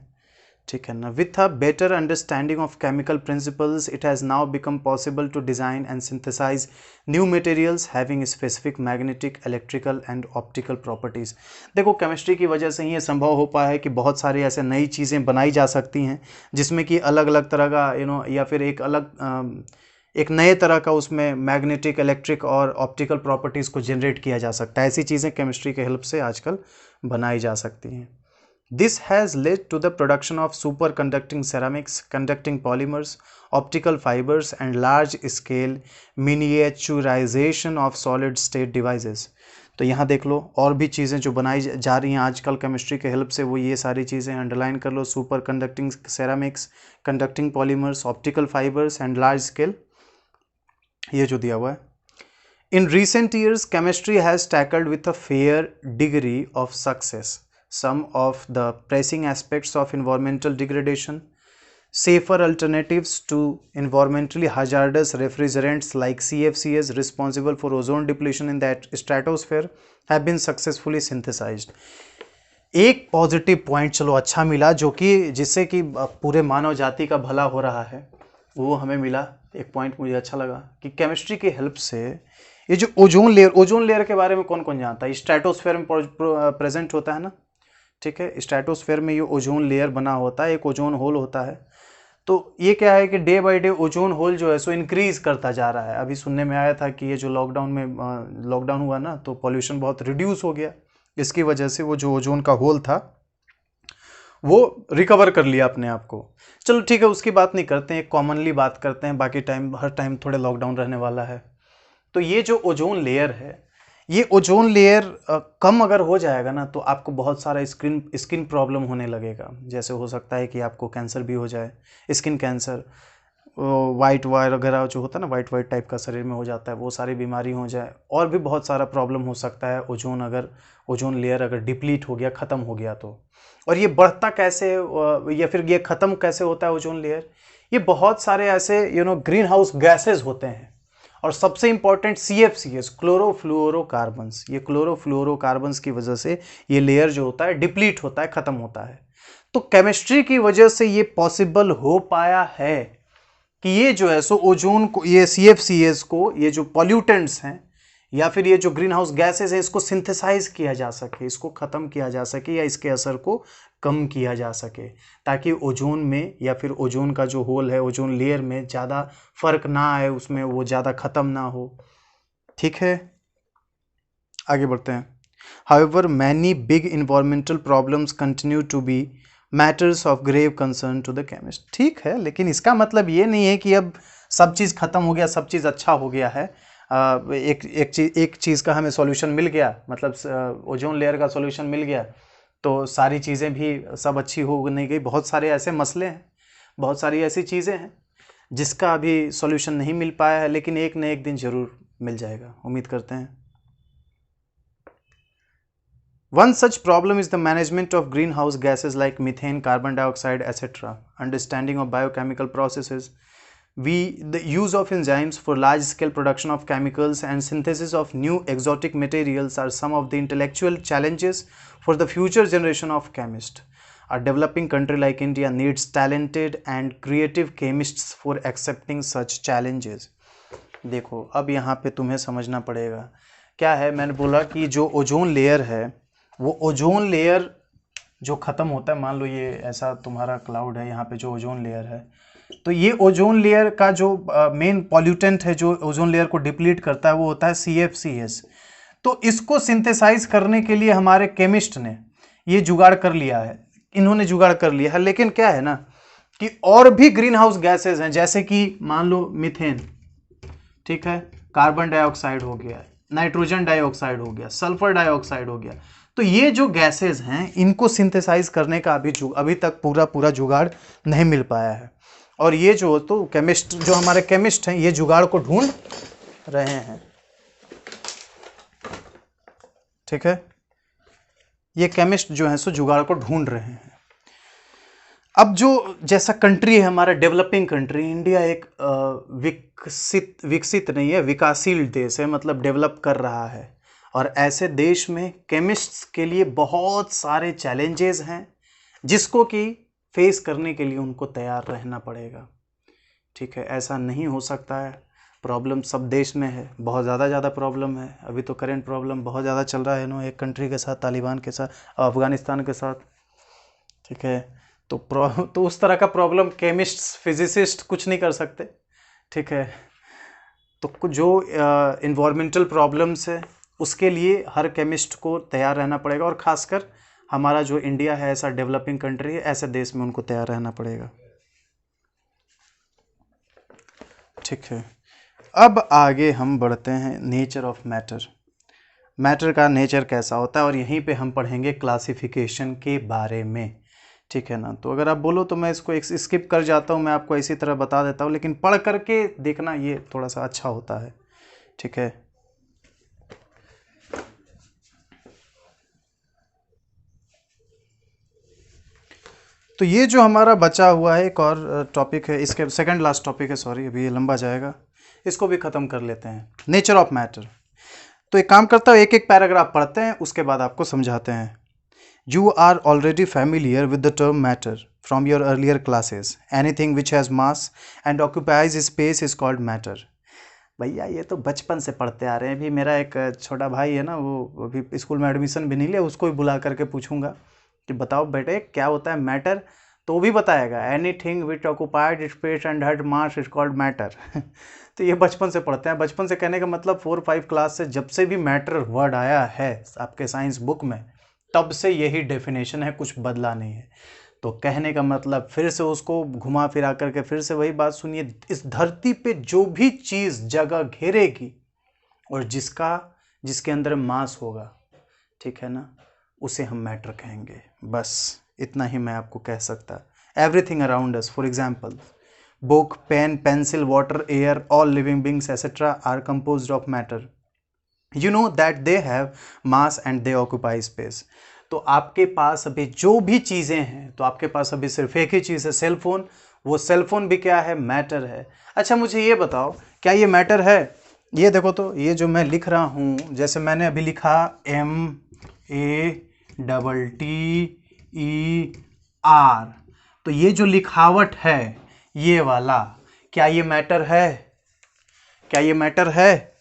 ठीक है ना। With a better understanding of chemical principles it has now become possible to design and synthesise new materials having specific magnetic, electrical and optical properties. देखो केमिस्ट्री की वजह से ही ये संभव हो पाया है कि बहुत सारी ऐसे नई चीज़ें बनाई जा सकती हैं जिसमें कि अलग अलग तरह का या फिर एक नए तरह का उसमें मैग्नेटिक, इलेक्ट्रिक और ऑप्टिकल प्रॉपर्टीज़ को जनरेट किया जा सकता है। ऐसी चीज़ें केमिस्ट्री के हेल्प से आजकल बनाई जा सकती हैं। This has led to the production of superconducting ceramics, conducting polymers, optical fibers and large scale miniaturization of solid state devices। तो यहाँ देख लो और भी चीज़ें जो बनाई जा रही हैं आजकल केमिस्ट्री के हेल्प से, वो ये सारी चीज़ें अंडरलाइन कर लो, super conducting ceramics, conducting polymers, optical fibres and large scale, ये जो दिया हुआ है। In recent years, chemistry has tackled with a fair degree of success some of the pressing aspects of environmental degradation. Safer alternatives to environmentally hazardous refrigerants like CFCs responsible for ozone depletion in the stratosphere have been successfully synthesized. एक पॉजिटिव पॉइंट चलो अच्छा मिला, जो कि जिससे कि पूरे मानव जाति का भला हो रहा है, वो हमें मिला। एक पॉइंट मुझे अच्छा लगा कि केमिस्ट्री की हेल्प से ये जो ओजोन लेयर के बारे में कौन कौन जानता है, स्ट्रेटोस्फेयर में प्रेजेंट होता है ना, ठीक है, स्ट्रेटोस्फेयर में ये ओजोन लेयर बना होता है, एक ओजोन होल होता है। तो ये क्या है कि day by day ozone hole जो है सो इंक्रीज करता जा रहा है। अभी सुनने में आया था कि ये जो लॉकडाउन हुआ ना, तो पॉल्यूशन बहुत रिड्यूस हो गया, इसकी वजह से वो जो ओजोन का होल था वो रिकवर कर लिया अपने आप को। चलो ठीक है, उसकी बात नहीं करते हैं, कॉमनली बात करते हैं, बाकी हर टाइम थोड़े लॉकडाउन रहने वाला है। तो ये जो ओजोन लेयर है, ये ओजोन लेयर कम अगर हो जाएगा ना, तो आपको बहुत सारा स्किन प्रॉब्लम होने लगेगा। जैसे हो सकता है कि आपको कैंसर भी हो जाए, स्किन कैंसर, वाइट वायर वगैरह जो होता है ना, वाइट टाइप का शरीर में हो जाता है, वो सारी बीमारी हो जाए, और भी बहुत सारा प्रॉब्लम हो सकता है ओजोन लेयर अगर डिप्लीट हो गया, ख़त्म हो गया तो। और ये बढ़ता कैसे, या फिर ये ख़त्म कैसे होता है ओजोन लेयर, ये बहुत सारे ऐसे ग्रीन हाउस गैसेज होते हैं, और सबसे इंपॉर्टेंट CFCs, क्लोरोफ्लोरोकार्बन्स। ये क्लोरोफ्लोरोकार्बन्स की वजह से ये लेयर जो होता है डिप्लीट होता है, ख़त्म होता है। तो केमिस्ट्री की वजह से ये पॉसिबल हो पाया है कि ये जो है सो ओजोन को, ये CFCs को, ये जो पॉल्यूटेंट्स हैं या फिर ये जो ग्रीन हाउस गैसेज हैं, इसको सिंथेसाइज किया जा सके, इसको ख़त्म किया जा सके, या इसके असर को कम किया जा सके, ताकि ओजोन में या फिर ओजोन का जो होल है, ओजोन लेयर में ज़्यादा फर्क ना आए, उसमें वो ज़्यादा ख़त्म ना हो। ठीक है, आगे बढ़ते हैं। However, many big environmental problems continue to be matters of grave concern to the chemist। ठीक है, लेकिन इसका मतलब ये नहीं है कि अब सब चीज़ ख़त्म हो गया, सब चीज़ अच्छा हो गया है। एक चीज़ का हमें सॉल्यूशन मिल गया, मतलब ओजोन लेयर का सॉल्यूशन मिल गया, तो सारी चीज़ें भी सब अच्छी हो नहीं गई। बहुत सारे ऐसे मसले हैं, बहुत सारी ऐसी चीज़ें हैं जिसका अभी सॉल्यूशन नहीं मिल पाया है, लेकिन एक न एक दिन ज़रूर मिल जाएगा, उम्मीद करते हैं। One such problem is the management of greenhouse gases like methane, carbon dioxide, etc. Understanding of biochemical processes. The use of enzymes for large-scale production of chemicals and synthesis of new exotic materials are some of the intellectual challenges for the future generation of chemists. A developing country like India needs talented and creative chemists for accepting such challenges. देखो, अब यहाँ पे तुम्हें समझना पड़ेगा क्या है। मैंने बोला कि जो ओजोन लेयर है, वो ओजोन लेयर जो ख़त्म होता है, मान लो ये ऐसा तुम्हारा क्लाउड है, यहाँ पे जो ओजोन लेयर है, तो ये ओजोन लेयर का जो मेन पॉल्यूटेंट है जो ओजोन लेयर को डिप्लीट करता है वो होता है CFCs। तो इसको सिंथेसाइज करने के लिए हमारे केमिस्ट ने ये जुगाड़ कर लिया है, इन्होंने जुगाड़ कर लिया है। लेकिन क्या है ना कि और भी ग्रीन हाउस गैसेज हैं, जैसे कि मान लो मीथेन, ठीक है, कार्बन डाइऑक्साइड हो गया, नाइट्रोजन डाइऑक्साइड हो गया, सल्फर डाइऑक्साइड हो गया। तो ये जो गैसेज हैं इनको सिंथेसाइज करने का अभी तक पूरा जुगाड़ नहीं मिल पाया है। और ये जो तो केमिस्ट, जो हमारे केमिस्ट हैं, ये जुगाड़ को ढूंढ रहे हैं, ठीक है, ये केमिस्ट जो है सो जुगाड़ को ढूंढ रहे हैं। अब जो जैसा कंट्री है हमारा डेवलपिंग कंट्री, इंडिया एक विकसित नहीं है, विकासशील देश है, मतलब डेवलप कर रहा है। और ऐसे देश में केमिस्ट्स के लिए बहुत सारे चैलेंजेस हैं जिसको कि फेस करने के लिए उनको तैयार रहना पड़ेगा, ठीक है। ऐसा नहीं हो सकता है, प्रॉब्लम सब देश में है, बहुत ज़्यादा प्रॉब्लम है। अभी तो करेंट प्रॉब्लम बहुत ज़्यादा चल रहा है ना, एक कंट्री के साथ, तालिबान के साथ, अफगानिस्तान के साथ, ठीक है। तो उस तरह का प्रॉब्लम केमिस्ट्स, फिजिसिस्ट कुछ नहीं कर सकते, ठीक है। तो जो इन्वायरमेंटल प्रॉब्लम्स है उसके लिए हर केमिस्ट को तैयार रहना पड़ेगा, और ख़ासकर हमारा जो इंडिया है ऐसा डेवलपिंग कंट्री है, ऐसे देश में उनको तैयार रहना पड़ेगा, ठीक है। अब आगे हम बढ़ते हैं नेचर ऑफ मैटर, मैटर का नेचर कैसा होता है, और यहीं पे हम पढ़ेंगे क्लासिफिकेशन के बारे में, ठीक है ना। तो अगर आप बोलो तो मैं इसको स्किप कर जाता हूँ, मैं आपको इसी तरह बता देता हूँ, लेकिन पढ़ करके देखना ये थोड़ा सा अच्छा होता है, ठीक है। तो ये जो हमारा बचा हुआ है एक और टॉपिक है, इसके सेकंड लास्ट टॉपिक है, सॉरी, अभी ये लंबा जाएगा, इसको भी ख़त्म कर लेते हैं, नेचर ऑफ मैटर। तो एक काम करता हूँ, एक एक पैराग्राफ पढ़ते हैं, उसके बाद आपको समझाते हैं। You are already familiar with the term matter from your earlier classes. Anything which has mass and occupies space is called matter. भैया ये तो बचपन से पढ़ते आ रहे हैं। अभी मेरा एक छोटा भाई है ना, वो अभी स्कूल में एडमिशन भी नहीं लिया, उसको भी बुला करके पूछूंगा कि बताओ बेटे क्या होता है मैटर, तो वो भी बताएगा anything which occupied space and had mass is called matter. तो ये बचपन से पढ़ते हैं। बचपन से कहने का मतलब 4-5 क्लास से, जब से भी मैटर वर्ड आया है आपके साइंस बुक में, तब से यही डेफिनेशन है, कुछ बदला नहीं है। तो कहने का मतलब फिर से उसको घुमा फिरा करके फिर से वही बात सुनिए, इस धरती पे जो भी चीज़ जगह घेरेगी और जिसके अंदर मास होगा, ठीक है ना, उसे हम मैटर कहेंगे। बस इतना ही मैं आपको कह सकता। Everything around us, for example book, pen, pencil, water, air, all living beings etcetera are composed of matter. You know that they have mass and they occupy space. तो आपके पास अभी जो भी चीज़ें हैं, तो आपके पास अभी सिर्फ एक ही चीज़ है, सेल फोन। वो सेल फोन भी क्या है, मैटर है। अच्छा मुझे ये बताओ, क्या ये मैटर है? ये देखो, तो ये जो मैं लिख रहा हूँ, जैसे मैंने अभी लिखा MATTER, तो ये जो लिखावट है ये वाला, क्या ये मैटर है? क्या ये मैटर है?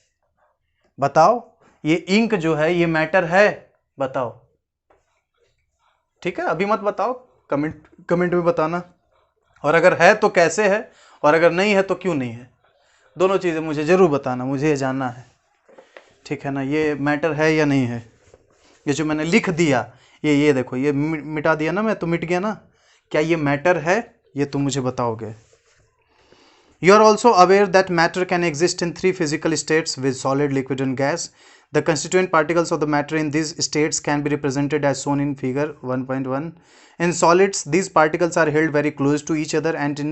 बताओ, ये इंक जो है ये मैटर है? बताओ, ठीक है, अभी मत बताओ, कमेंट में बताना। और अगर है तो कैसे है, और अगर नहीं है तो क्यों नहीं है, दोनों चीज़ें मुझे ज़रूर बताना, मुझे ये जानना है, ठीक है ना। ये मैटर है या नहीं है? ये जो मैंने लिख दिया, ये देखो, ये मिटा दिया ना मैं, तो मिट गया ना। क्या ये मैटर है? ये तुम मुझे बताओगे। You are also aware that matter can exist in 3 physical states with solid, liquid and gas. The constituent particles of the matter in these states can be represented as shown in figure 1.1. In solids, these particles are held very close to each other and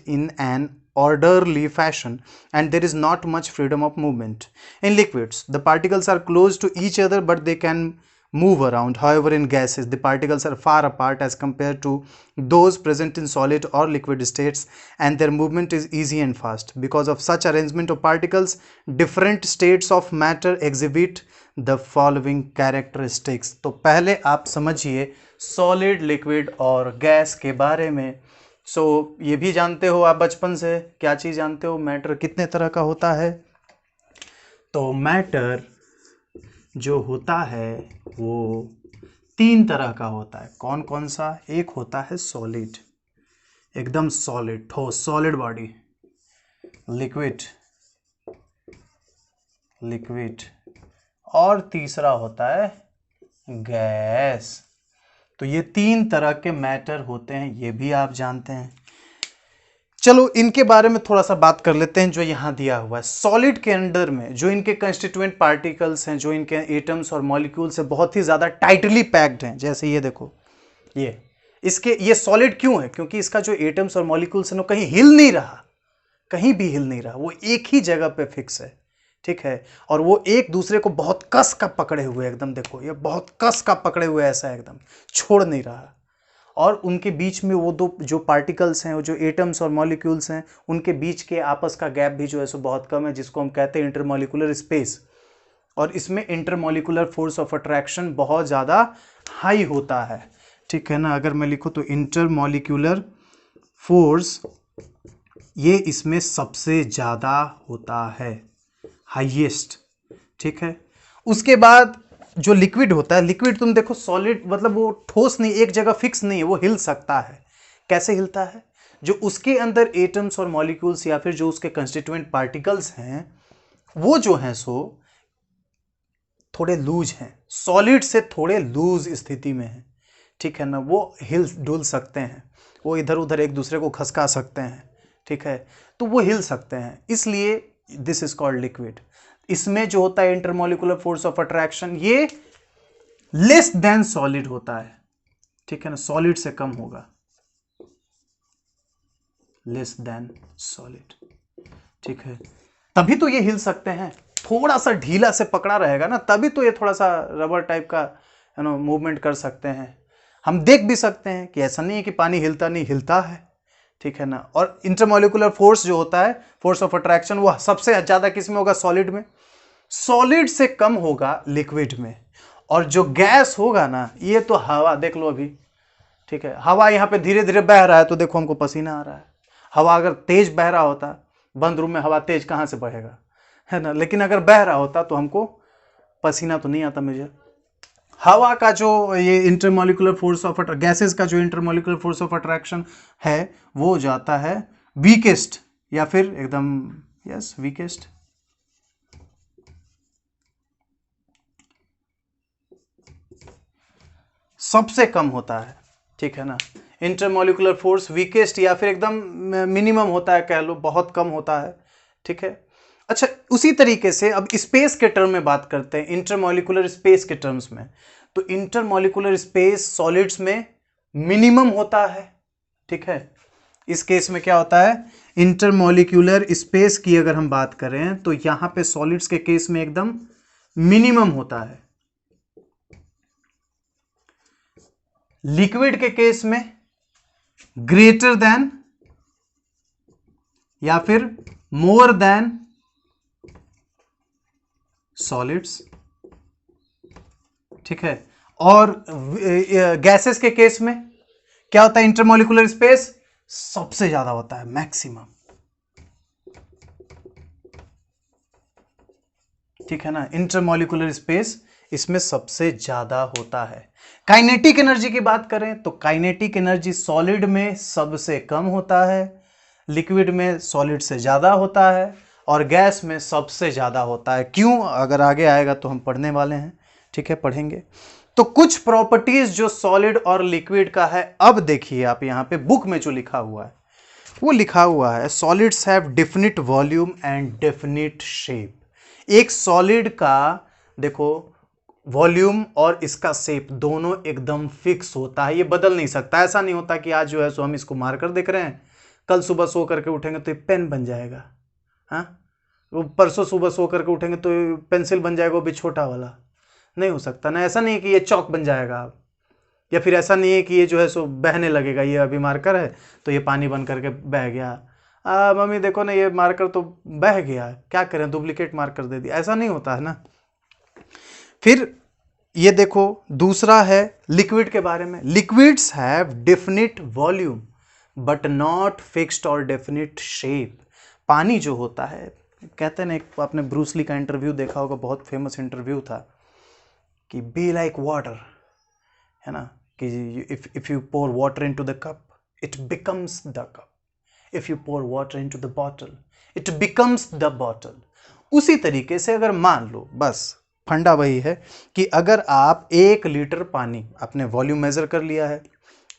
in an orderly fashion, and there is not much freedom of movement. In liquids, the particles are close to each other but they can move around. However, in gases, the particles are far apart as compared to those present in solid or liquid states, and their movement is easy and fast. Because of such arrangement of particles, different states of matter exhibit the following characteristics. तो पहले आप समझिए सॉलिड, लिक्विड और गैस के बारे में। ये भी जानते हो आप बचपन से, क्या चीज़ जानते हो, मैटर कितने तरह का होता है? तो मैटर जो होता है वो 3 तरह का होता है। कौन कौन सा? एक होता है सॉलिड, एकदम सॉलिड, ठोस, सॉलिड बॉडी। Liquid, liquid. और तीसरा होता है गैस। तो ये 3 तरह के मैटर होते हैं, ये भी आप जानते हैं। चलो इनके बारे में थोड़ा सा बात कर लेते हैं जो यहां दिया हुआ है। सॉलिड के अंदर में जो इनके कंस्टिट्यूएंट पार्टिकल्स हैं, जो इनके एटम्स और मॉलिक्यूल्स हैं, बहुत ही ज्यादा टाइटली पैक्ड हैं। जैसे ये देखो, ये सॉलिड क्यों है? क्योंकि इसका जो एटम्स और मॉलिक्यूल्स है, वो कहीं हिल नहीं रहा, कहीं भी हिल नहीं रहा, वो एक ही जगह पे फिक्स है, ठीक है। और वो एक दूसरे को बहुत कस का पकड़े हुए, एकदम देखो ये बहुत कस का पकड़े हुए, ऐसा एकदम छोड़ नहीं रहा। और उनके बीच में वो दो जो पार्टिकल्स हैं, वो जो एटम्स और मॉलिक्यूल्स हैं, उनके बीच के आपस का गैप भी जो है सो बहुत कम है, जिसको हम कहते हैं इंटरमॉलिक्यूलर स्पेस। और इसमें इंटरमॉलिक्यूलर फोर्स ऑफ अट्रैक्शन बहुत ज़्यादा हाई होता है, ठीक है ना। अगर मैं लिखूँ तो इंटरमॉलिक्यूलर फोर्स ये इसमें सबसे ज़्यादा होता है, हाईएस्ट, ठीक है। उसके बाद जो लिक्विड होता है, लिक्विड तुम देखो सॉलिड मतलब वो ठोस नहीं, एक जगह फिक्स नहीं है, वो हिल सकता है। कैसे हिलता है? जो उसके अंदर एटम्स और मॉलिक्यूल्स या फिर जो उसके कंस्टिट्यूएंट पार्टिकल्स हैं, वो जो हैं सो थोड़े लूज हैं, सॉलिड से थोड़े लूज स्थिति में है, ठीक है ना। वो हिल डुल सकते हैं, वो इधर उधर एक दूसरे को खसका सकते हैं, ठीक है। तो वो हिल सकते हैं, इसलिए दिस इज कॉल्ड लिक्विड। इसमें जो होता है इंटरमॉलिक्यूलर फोर्स ऑफ अट्रैक्शन, ये लेस देन सॉलिड होता है, ठीक है ना, सॉलिड से कम होगा, लेस देन सॉलिड, ठीक है। तभी तो ये हिल सकते हैं, थोड़ा सा ढीला से पकड़ा रहेगा ना, तभी तो ये थोड़ा सा रबर टाइप का मूवमेंट कर सकते हैं। हम देख भी सकते हैं कि ऐसा नहीं है कि पानी हिलता नहीं, हिलता है, ठीक है ना। और इंटरमॉलिक्यूलर फोर्स जो होता है, फोर्स ऑफ अट्रैक्शन, वो सबसे ज्यादा किस में होगा? सॉलिड में। सॉलिड से कम होगा लिक्विड में। और जो गैस होगा ना, ये तो हवा देख लो अभी, ठीक है। हवा यहाँ पे धीरे धीरे बह रहा है तो देखो हमको पसीना आ रहा है। हवा अगर तेज बह रहा होता, बंद रूम में हवा तेज कहाँ से बहेगा, है ना। लेकिन अगर बह रहा होता तो हमको पसीना तो नहीं आता मुझे। हवा का जो ये इंटरमॉलिक्यूलर फोर्स ऑफ गैसेस का जो इंटरमॉलिक्यूलर फोर्स ऑफ अट्रैक्शन है, वो जाता है वीकेस्ट, या फिर एकदम यस वीकेस्ट, सबसे कम होता है, ठीक है ना। इंटरमॉलिक्यूलर फोर्स वीकेस्ट या फिर एकदम मिनिमम होता है, कह लो बहुत कम होता है, ठीक है। अच्छा, उसी तरीके से अब स्पेस के टर्म में बात करते हैं, इंटरमॉलिक्यूलर स्पेस के टर्म्स में। तो इंटरमॉलिक्यूलर स्पेस सॉलिड्स में मिनिमम होता है, ठीक है। इस केस में क्या होता है? इंटरमॉलिक्यूलर स्पेस की अगर हम बात करें तो यहां पे सॉलिड्स के केस में एकदम मिनिमम होता है। लिक्विड के केस में ग्रेटर देन या फिर मोर देन सॉलिड्स, ठीक है। और गैसेस के केस में क्या होता है? इंटरमॉलिक्यूलर स्पेस सबसे ज्यादा होता है, मैक्सिमम, ठीक है ना। इंटरमॉलिक्यूलर स्पेस इसमें सबसे ज्यादा होता है। काइनेटिक एनर्जी की बात करें तो काइनेटिक एनर्जी सॉलिड में सबसे कम होता है, लिक्विड में सॉलिड से ज्यादा होता है, और गैस में सबसे ज्यादा होता है। क्यों? अगर आगे आएगा तो हम पढ़ने वाले हैं, ठीक है, पढ़ेंगे। तो कुछ प्रॉपर्टीज जो सॉलिड और लिक्विड का है, अब देखिए आप यहां पे बुक में जो लिखा हुआ है, वो लिखा हुआ है solids have definite volume and definite shape. एक सॉलिड का देखो वॉल्यूम और इसका शेप दोनों एकदम फिक्स होता है, ये बदल नहीं सकता। ऐसा नहीं होता कि आज जो है सो हम इसको मार्कर देख रहे हैं, कल सुबह सो करके उठेंगे तो ये पेन बन जाएगा, हाँ। वो परसों सुबह सो करके उठेंगे तो पेंसिल बन जाएगा, वो भी छोटा वाला, नहीं हो सकता ना। ऐसा नहीं है कि ये चौक बन जाएगा अब, या फिर ऐसा नहीं है कि ये जो है सो बहने लगेगा, ये अभी मार्कर है तो ये पानी बन करके बह गया। मम्मी देखो ना, ये मार्कर तो बह गया, क्या करें, डुप्लीकेट मार्कर दे दिया, ऐसा नहीं होता है ना। फिर ये देखो दूसरा है लिक्विड के बारे में, liquids have definite volume but not fixed और डेफिनिट शेप। पानी जो होता है, कहते हैं ना, एक आपने ब्रूस ली का इंटरव्यू देखा होगा, बहुत फेमस इंटरव्यू था, कि बी लाइक वाटर, है ना, कि if you pour water into the cup it becomes the cup. If you pour water into the bottle, it becomes the bottle. उसी तरीके से अगर मान लो, बस फंडा वही है कि अगर आप 1 लीटर पानी, आपने वॉल्यूम मेजर कर लिया है,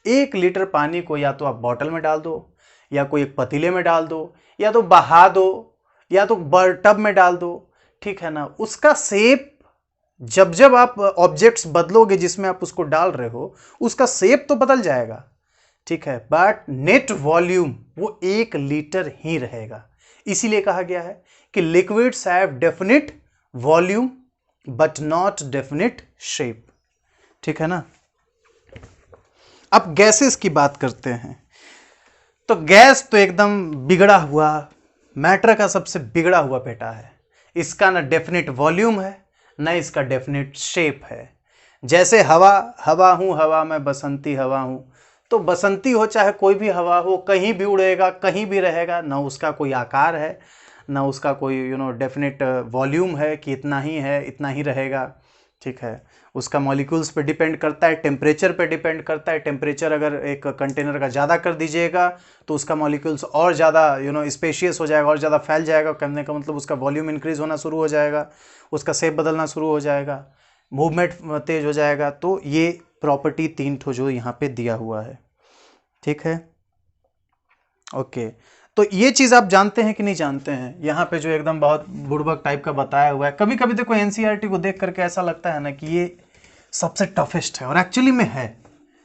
1 लीटर पानी को या तो आप बॉटल में डाल दो, या कोई एक पतीले में डाल दो, या तो बहा दो, या तो टब में डाल दो, ठीक है ना। उसका शेप जब जब आप ऑब्जेक्ट्स बदलोगे जिसमें आप उसको डाल रहे हो, उसका शेप तो बदल जाएगा, ठीक है, बट नेट वॉल्यूम वो 1 लीटर ही रहेगा। इसीलिए कहा गया है कि liquids have definite volume but not definite shape, ठीक है ना। अब गैसेस की बात करते हैं। तो गैस तो एकदम बिगड़ा हुआ, मैटर का सबसे बिगड़ा हुआ बेटा है। इसका ना डेफिनिट वॉल्यूम है, ना इसका डेफिनिट शेप है। जैसे हवा, हवा हूं हवा में बसंती हवा हूं, तो बसंती हो चाहे कोई भी हवा हो, कहीं भी उड़ेगा, कहीं भी रहेगा, ना उसका कोई आकार है, ना उसका कोई डेफिनेट वॉल्यूम है कि इतना ही है, इतना ही रहेगा, ठीक है। उसका मॉलिक्यूल्स पे डिपेंड करता है, टेम्परेचर पे डिपेंड करता है। टेम्परेचर अगर एक कंटेनर का ज़्यादा कर दीजिएगा तो उसका मॉलिक्यूल्स और ज़्यादा स्पेशियस हो जाएगा, और ज़्यादा फैल जाएगा। कहने का मतलब उसका वॉल्यूम इंक्रीज होना शुरू हो जाएगा, उसका शेप बदलना शुरू हो जाएगा, मूवमेंट तेज हो जाएगा। तो ये प्रॉपर्टी 3 ठो जो यहाँ पे दिया हुआ है, ठीक है, ओके। तो ये चीज़ आप जानते हैं कि नहीं जानते हैं? यहाँ पे जो एकदम बहुत बुड़बक टाइप का बताया हुआ है। कभी कभी देखो एनसीईआरटी को देख करके ऐसा लगता है ना कि ये सबसे टफेस्ट है, और एक्चुअली में है,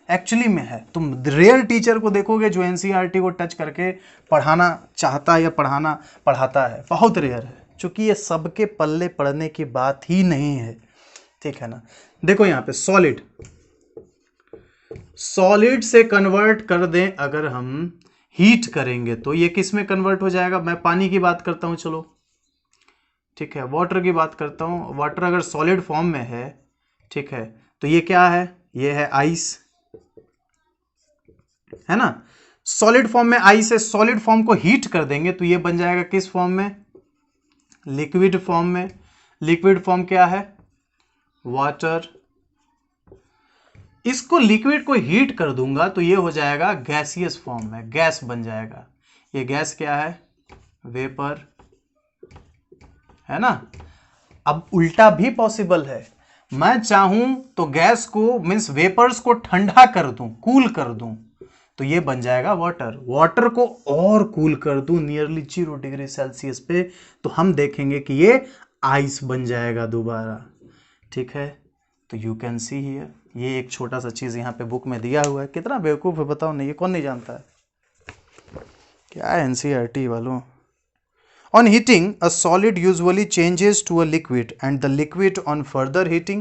एक्चुअली में है। तुम रियल टीचर को देखोगे जो एनसीईआरटी को टच करके पढ़ाना चाहता है या पढ़ाता है, बहुत रेयर है, क्योंकि ये सबके पल्ले पड़ने की बात ही नहीं है, ठीक है ना। देखो यहाँ पे सॉलिड से कन्वर्ट कर दें अगर हम, हीट करेंगे तो ये किस में कन्वर्ट हो जाएगा? मैं पानी की बात करता हूं, चलो ठीक है, वाटर की बात करता हूं। वाटर अगर सॉलिड फॉर्म में है, ठीक है, तो ये क्या है? ये है आइस, है ना। सॉलिड फॉर्म में आइस है, सॉलिड फॉर्म को हीट कर देंगे तो ये बन जाएगा किस फॉर्म में? लिक्विड फॉर्म में। लिक्विड फॉर्म क्या है? वाटर। इसको लिक्विड को हीट कर दूंगा तो ये हो जाएगा गैसियस फॉर्म में, गैस बन जाएगा। ये गैस क्या है? वेपर, है ना। अब उल्टा भी पॉसिबल है, मैं चाहूं तो गैस को मींस वेपर्स को ठंडा कर दूं, कूल कर दूं, तो ये बन जाएगा वाटर। वाटर को और कूल कर दूं नियरली 0 डिग्री सेल्सियस पे, तो हम देखेंगे कि ये आइस बन जाएगा दोबारा, ठीक है। तो यू कैन सी हियर, ये एक छोटा सा चीज यहाँ पे बुक में दिया हुआ है। कितना बेवकूफ है बताओ नहीं, ये कौन नहीं जानता है? क्या है एनसीईआरटी वालों। On heating, a solid usually changes to a liquid, and the liquid on further heating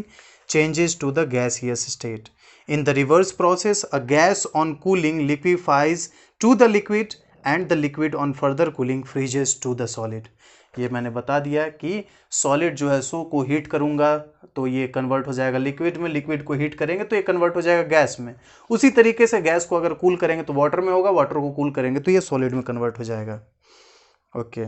changes to the gaseous state. In the reverse process, a gas on cooling liquefies to the liquid, and the liquid on further cooling freezes to the solid. ये मैंने बता दिया कि सॉलिड जो है सो को हीट करूंगा तो ये कन्वर्ट हो जाएगा लिक्विड में, लिक्विड को हीट करेंगे तो ये कन्वर्ट हो जाएगा गैस में। उसी तरीके से गैस को अगर कूल करेंगे तो वाटर में होगा, वाटर को कूल करेंगे तो ये सॉलिड में कन्वर्ट हो जाएगा, okay.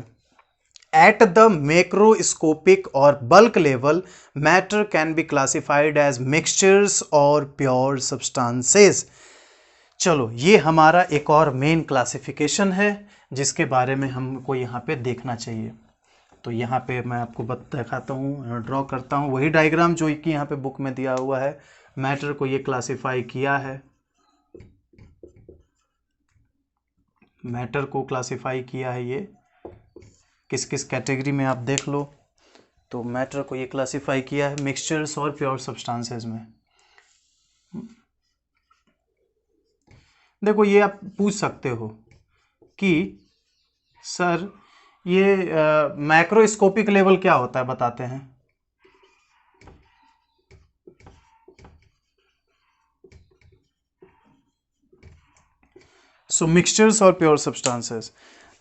At the macroscopic or bulk level, matter can be classified as mixtures or pure substances. चलो ये हमारा एक और मेन क्लासिफिकेशन है जिसके बारे में हमको यहाँ पे देखना चाहिए। तो यहाँ पे मैं आपको दिखाता हूँ, ड्रॉ करता हूँ वही डायग्राम जो कि यहाँ पे बुक में दिया हुआ है। मैटर को ये क्लासिफाई किया है, मैटर को क्लासिफाई किया है ये किस किस कैटेगरी में आप देख लो। तो मैटर को ये क्लासिफाई किया है मिक्सचर्स और प्योर सब्सटेंसेस में। देखो ये आप पूछ सकते हो कि सर ये मैक्रोस्कोपिक लेवल क्या होता है, बताते हैं। सो मिक्सचर्स और प्योर सब्सटेंसेस,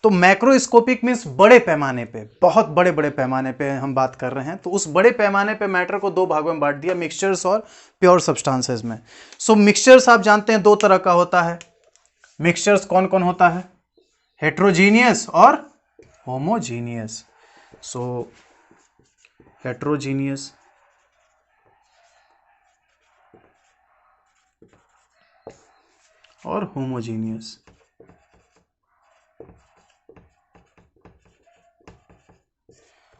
तो मैक्रोस्कोपिक मीन्स बड़े पैमाने पे, बहुत बड़े बड़े पैमाने पे हम बात कर रहे हैं। तो उस बड़े पैमाने पे मैटर को 2 भागों में बांट दिया, मिक्सचर्स और प्योर सब्सटेंसेस में। सो मिक्सचर्स आप जानते हैं 2 तरह का होता है। मिक्सचर्स कौन कौन होता है? हेट्रोजीनियस और होमोजीनियस। सो हेट्रोजीनियस, और होमोजीनियस।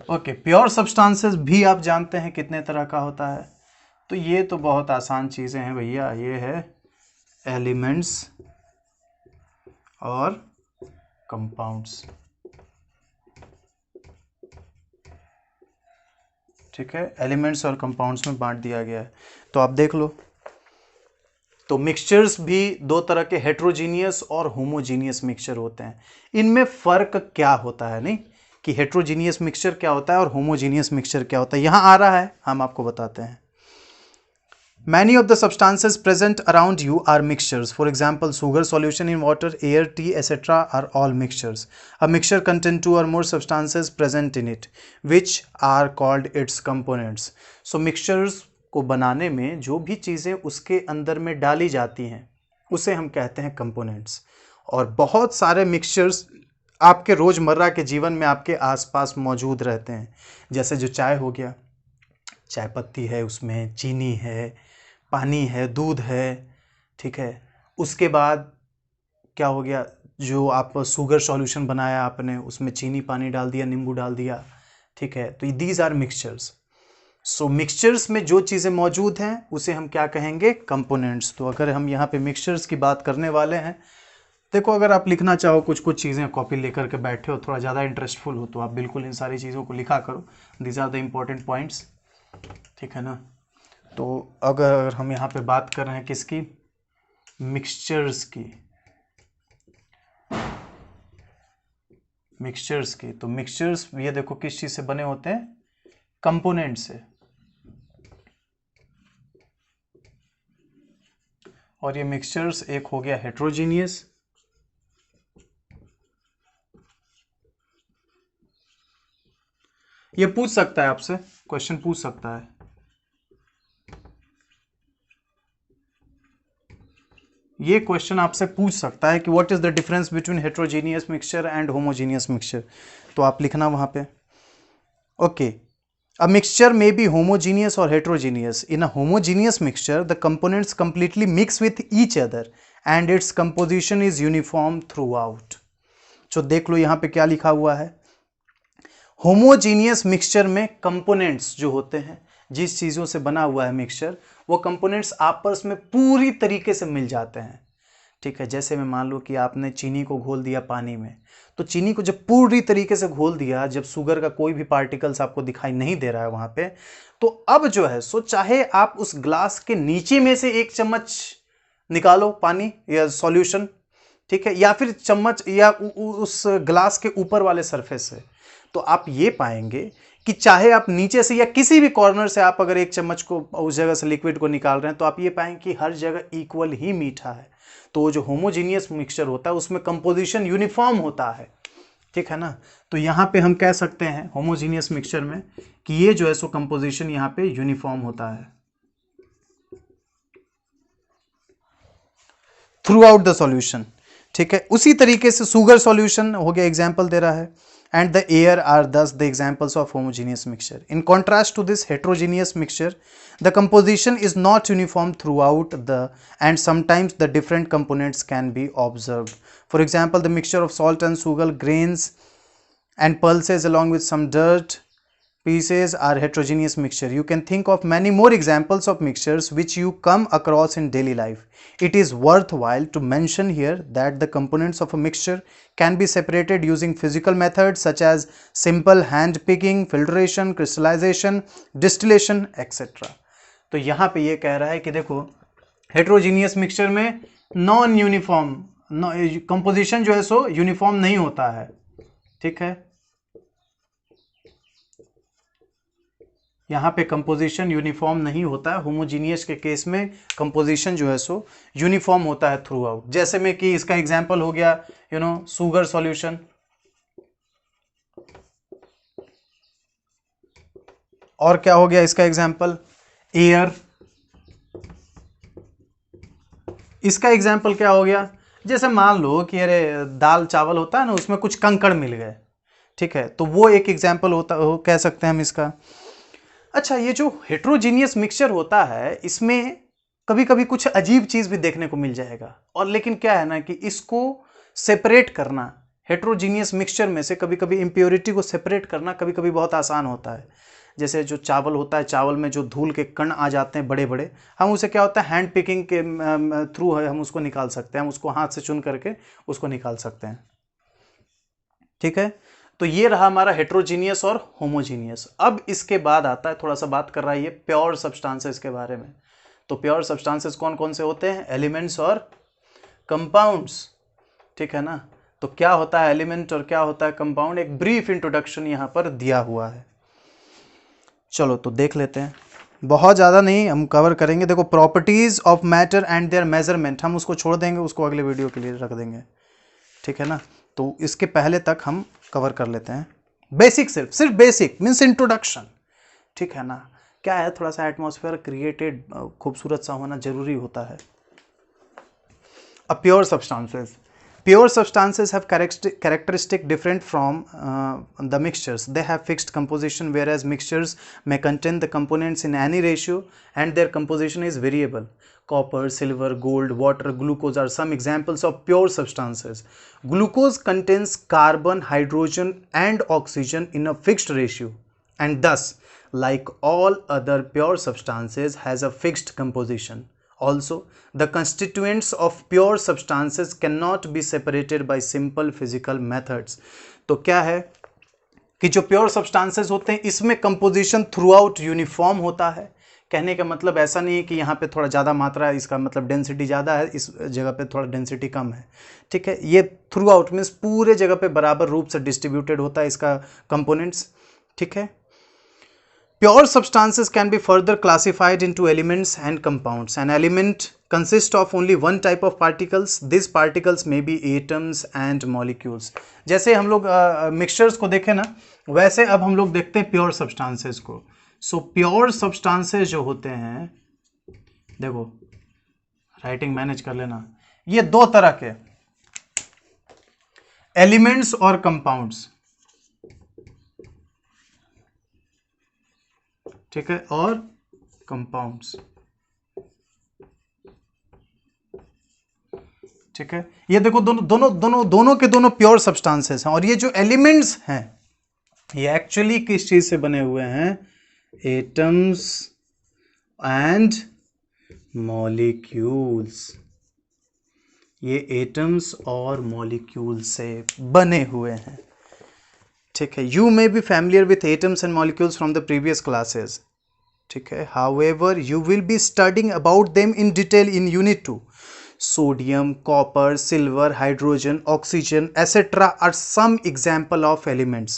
ओके, प्योर सब्सटेंसेस भी आप जानते हैं कितने तरह का होता है, तो ये तो बहुत आसान चीज़ें हैं भैया। ये है एलिमेंट्स और कंपाउंड्स, ठीक है, एलिमेंट्स और कंपाउंड्स में बांट दिया गया है। तो आप देख लो, तो मिक्सचर्स भी दो तरह के, हेट्रोजीनियस और होमोजीनियस मिक्सचर होते हैं। इनमें फ़र्क क्या होता है, नहीं कि हेट्रोजीनियस मिक्सचर क्या होता है और होमोजीनियस मिक्सचर क्या होता है, यहाँ आ रहा है, हम आपको बताते हैं। Many of the substances present around you are mixtures. For example, sugar solution in water, air, tea, etc. are all mixtures. A mixture contains two or more substances present in it, which are called its components. So mixtures को बनाने में जो भी चीज़ें उसके अंदर में डाली जाती हैं उसे हम कहते हैं कंपोनेंट्स। और बहुत सारे मिक्सचर्स आपके रोज़मर्रा के जीवन में आपके आसपास मौजूद रहते हैं। जैसे जो चाय हो गया, चाय पत्ती है, उसमें चीनी है, पानी है, दूध है, ठीक है। उसके बाद क्या हो गया, जो आप शुगर सॉल्यूशन बनाया आपने, उसमें चीनी पानी डाल दिया, नींबू डाल दिया, ठीक है। तो these are mixtures. So mixtures में जो चीज़ें मौजूद हैं उसे हम क्या कहेंगे, कंपोनेंट्स। तो अगर हम यहाँ पे मिक्सचर्स की बात करने वाले हैं, देखो अगर आप लिखना चाहो कुछ कुछ चीज़ें, कॉपी लेकर के बैठे हो, थोड़ा ज़्यादा इंटरेस्टफुल हो, तो आप बिल्कुल इन सारी चीज़ों को लिखा करो। These are the important points, ठीक है ना। तो अगर हम यहाँ पे बात कर रहे हैं किसकी, मिक्सचर्स की, तो मिक्सचर्स ये देखो किस चीज़ से बने होते हैं, कंपोनेंट से। और ये मिक्सचर्स एक हो गया हेट्रोजीनियस, ये पूछ सकता है आपसे, क्वेश्चन पूछ सकता है, ये क्वेश्चन आपसे पूछ सकता है कि what is the difference between heterogeneous mixture and homogeneous mixture. तो आप लिखना वहां पे, okay. A mixture may be homogeneous or heterogeneous. In a homogeneous mixture, the components completely mix with each other and its composition is uniform throughout. तो देख लो यहाँ पे क्या लिखा हुआ है, होमोजीनियस मिक्सचर में कंपोनेंट्स जो होते हैं, जिस चीज़ों से बना हुआ है मिक्सचर, वो कंपोनेंट्स आपस में पूरी तरीके से मिल जाते हैं, ठीक है। जैसे मैं मान लो कि आपने चीनी को घोल दिया पानी में, तो चीनी को जब पूरी तरीके से घोल दिया, जब शुगर का कोई भी पार्टिकल्स आपको दिखाई नहीं दे रहा है वहां पे, तो अब जो है सो चाहे आप उस ग्लास के नीचे में से एक चम्मच निकालो पानी या सॉल्यूशन, ठीक है, या फिर चम्मच या उस ग्लास के ऊपर वाले सरफेस से, तो आप ये पाएंगे कि चाहे आप नीचे से या किसी भी कॉर्नर से आप अगर एक चम्मच को उस जगह से लिक्विड को निकाल रहे हैं, तो आप ये पाएंगे कि हर जगह इक्वल ही मीठा है। तो जो होमोजीनियस मिक्सचर होता है उसमें कंपोजिशन यूनिफॉर्म होता है, ठीक है ना। तो यहाँ पे हम कह सकते हैं होमोजीनियस मिक्सचर में कि ये जो है सो कंपोजिशन यहाँ पे यूनिफॉर्म होता है थ्रू आउट द सॉल्यूशन, ठीक है। उसी तरीके से शुगर सॉल्यूशन हो गया, एग्जाम्पल दे रहा है, and the air are thus the examples of homogeneous mixture. In contrast to this heterogeneous mixture, the composition is not uniform throughout and sometimes the different components can be observed. For example, the mixture of salt and sugar grains and pulses along with some dirt pieces are heterogeneous mixture. You can think of many more examples of mixtures which you come across in daily life. It is worthwhile to mention here that the components of a mixture can be separated using physical methods such as simple hand picking, filtration, crystallization, distillation, etc. तो यहाँ पे ये कह रहा है कि देखो हेट्रोजीनियस मिक्सचर में नॉन यूनिफॉर्म कंपोजिशन जो है सो यूनिफॉर्म नहीं होता है, ठीक है। यहाँ पे कंपोजिशन यूनिफॉर्म नहीं होता है, होमोजीनियस के केस में कंपोजिशन जो है सो यूनिफॉर्म होता है थ्रू आउट। जैसे में कि इसका एग्जांपल हो गया शुगर सॉल्यूशन, और क्या हो गया इसका एग्जांपल, एयर। इसका एग्जांपल क्या हो गया, जैसे मान लो कि अरे दाल चावल होता है ना, उसमें कुछ कंकड़ मिल गए, ठीक है, तो वो एक एग्जांपल होता कह सकते हैं हम इसका। अच्छा, ये जो हेट्रोजीनियस मिक्सचर होता है इसमें कभी कभी कुछ अजीब चीज भी देखने को मिल जाएगा। और लेकिन क्या है ना कि इसको सेपरेट करना हेट्रोजीनियस मिक्सचर में से कभी कभी इम्प्योरिटी को सेपरेट करना कभी कभी बहुत आसान होता है। जैसे जो चावल होता है, चावल में जो धूल के कण आ जाते हैं बड़े बड़े, हम उसे क्या होता है हैंड पिकिंग के थ्रू हम उसको निकाल सकते हैं, हम उसको हाथ से चुन करके उसको निकाल सकते हैं। ठीक है, तो ये रहा हमारा हेट्रोजीनियस और होमोजीनियस। अब इसके बाद आता है, थोड़ा सा बात कर रहा है ये प्योर सब्सटेंसेस के बारे में। तो प्योर सब्सटेंसेस कौन कौन से होते हैं? एलिमेंट्स और कंपाउंड्स। ठीक है ना, तो क्या होता है एलिमेंट और क्या होता है कंपाउंड, एक ब्रीफ इंट्रोडक्शन यहां पर दिया हुआ है। चलो तो देख लेते हैं, बहुत ज़्यादा नहीं हम कवर करेंगे। देखो properties of matter and there measurement हम उसको छोड़ देंगे, उसको अगले वीडियो के लिए रख देंगे। ठीक है ना, तो इसके पहले तक हम कवर कर लेते हैं बेसिक, सिर्फ बेसिक मीन्स इंट्रोडक्शन। ठीक है ना, क्या है थोड़ा सा एटमॉस्फेयर क्रिएटेड खूबसूरत सा होना जरूरी होता है। अब pure substances, pure substances have characteristic different from the mixtures. They have fixed composition, whereas mixtures may contain the components in any ratio and their composition is variable. Copper, silver, gold, water, glucose are some examples of pure substances. Glucose contains carbon, hydrogen and oxygen in a fixed ratio and thus, like all other pure substances, has a fixed composition. Also, the constituents of pure substances cannot be separated by simple physical methods. तो क्या है कि जो प्योर सब्सटेंसेस होते हैं इसमें कंपोजिशन थ्रू आउट यूनिफॉर्म होता है। कहने का मतलब ऐसा नहीं है कि यहाँ पे थोड़ा ज़्यादा मात्रा है, इसका मतलब डेंसिटी ज़्यादा है, इस जगह पे थोड़ा डेंसिटी कम है। ठीक है, ये थ्रू आउट मीन्स पूरे जगह पे बराबर रूप से डिस्ट्रीब्यूटेड होता है इसका कंपोनेंट्स। ठीक है, pure substances can be further classified into elements and compounds. An element consists of only one type of particles. These particles may be atoms and molecules. जैसे हम लोग मिक्सचर्स को देखें ना, वैसे अब हम लोग देखते हैं प्योर सब्सटेंसेस को। सो प्योर सब्सटेंसेस जो होते हैं, देखो राइटिंग मैनेज कर लेना, ये दो तरह के एलिमेंट्स और कंपाउंड्स। ठीक है, और कंपाउंड्स। ठीक है, ये देखो दोनों के दोनों प्योर सब्सटेंसेस हैं। और ये जो एलिमेंट्स हैं ये एक्चुअली किस चीज से बने हुए हैं? Atoms and molecules. ये एटम्स और मॉलिक्यूल से बने हुए हैं। ठीक है, you may be familiar with atoms and molecules from the previous classes. ठीक है, however you will be studying about them in detail in unit 2. Sodium, copper, silver, hydrogen, oxygen, etc. are some example of elements.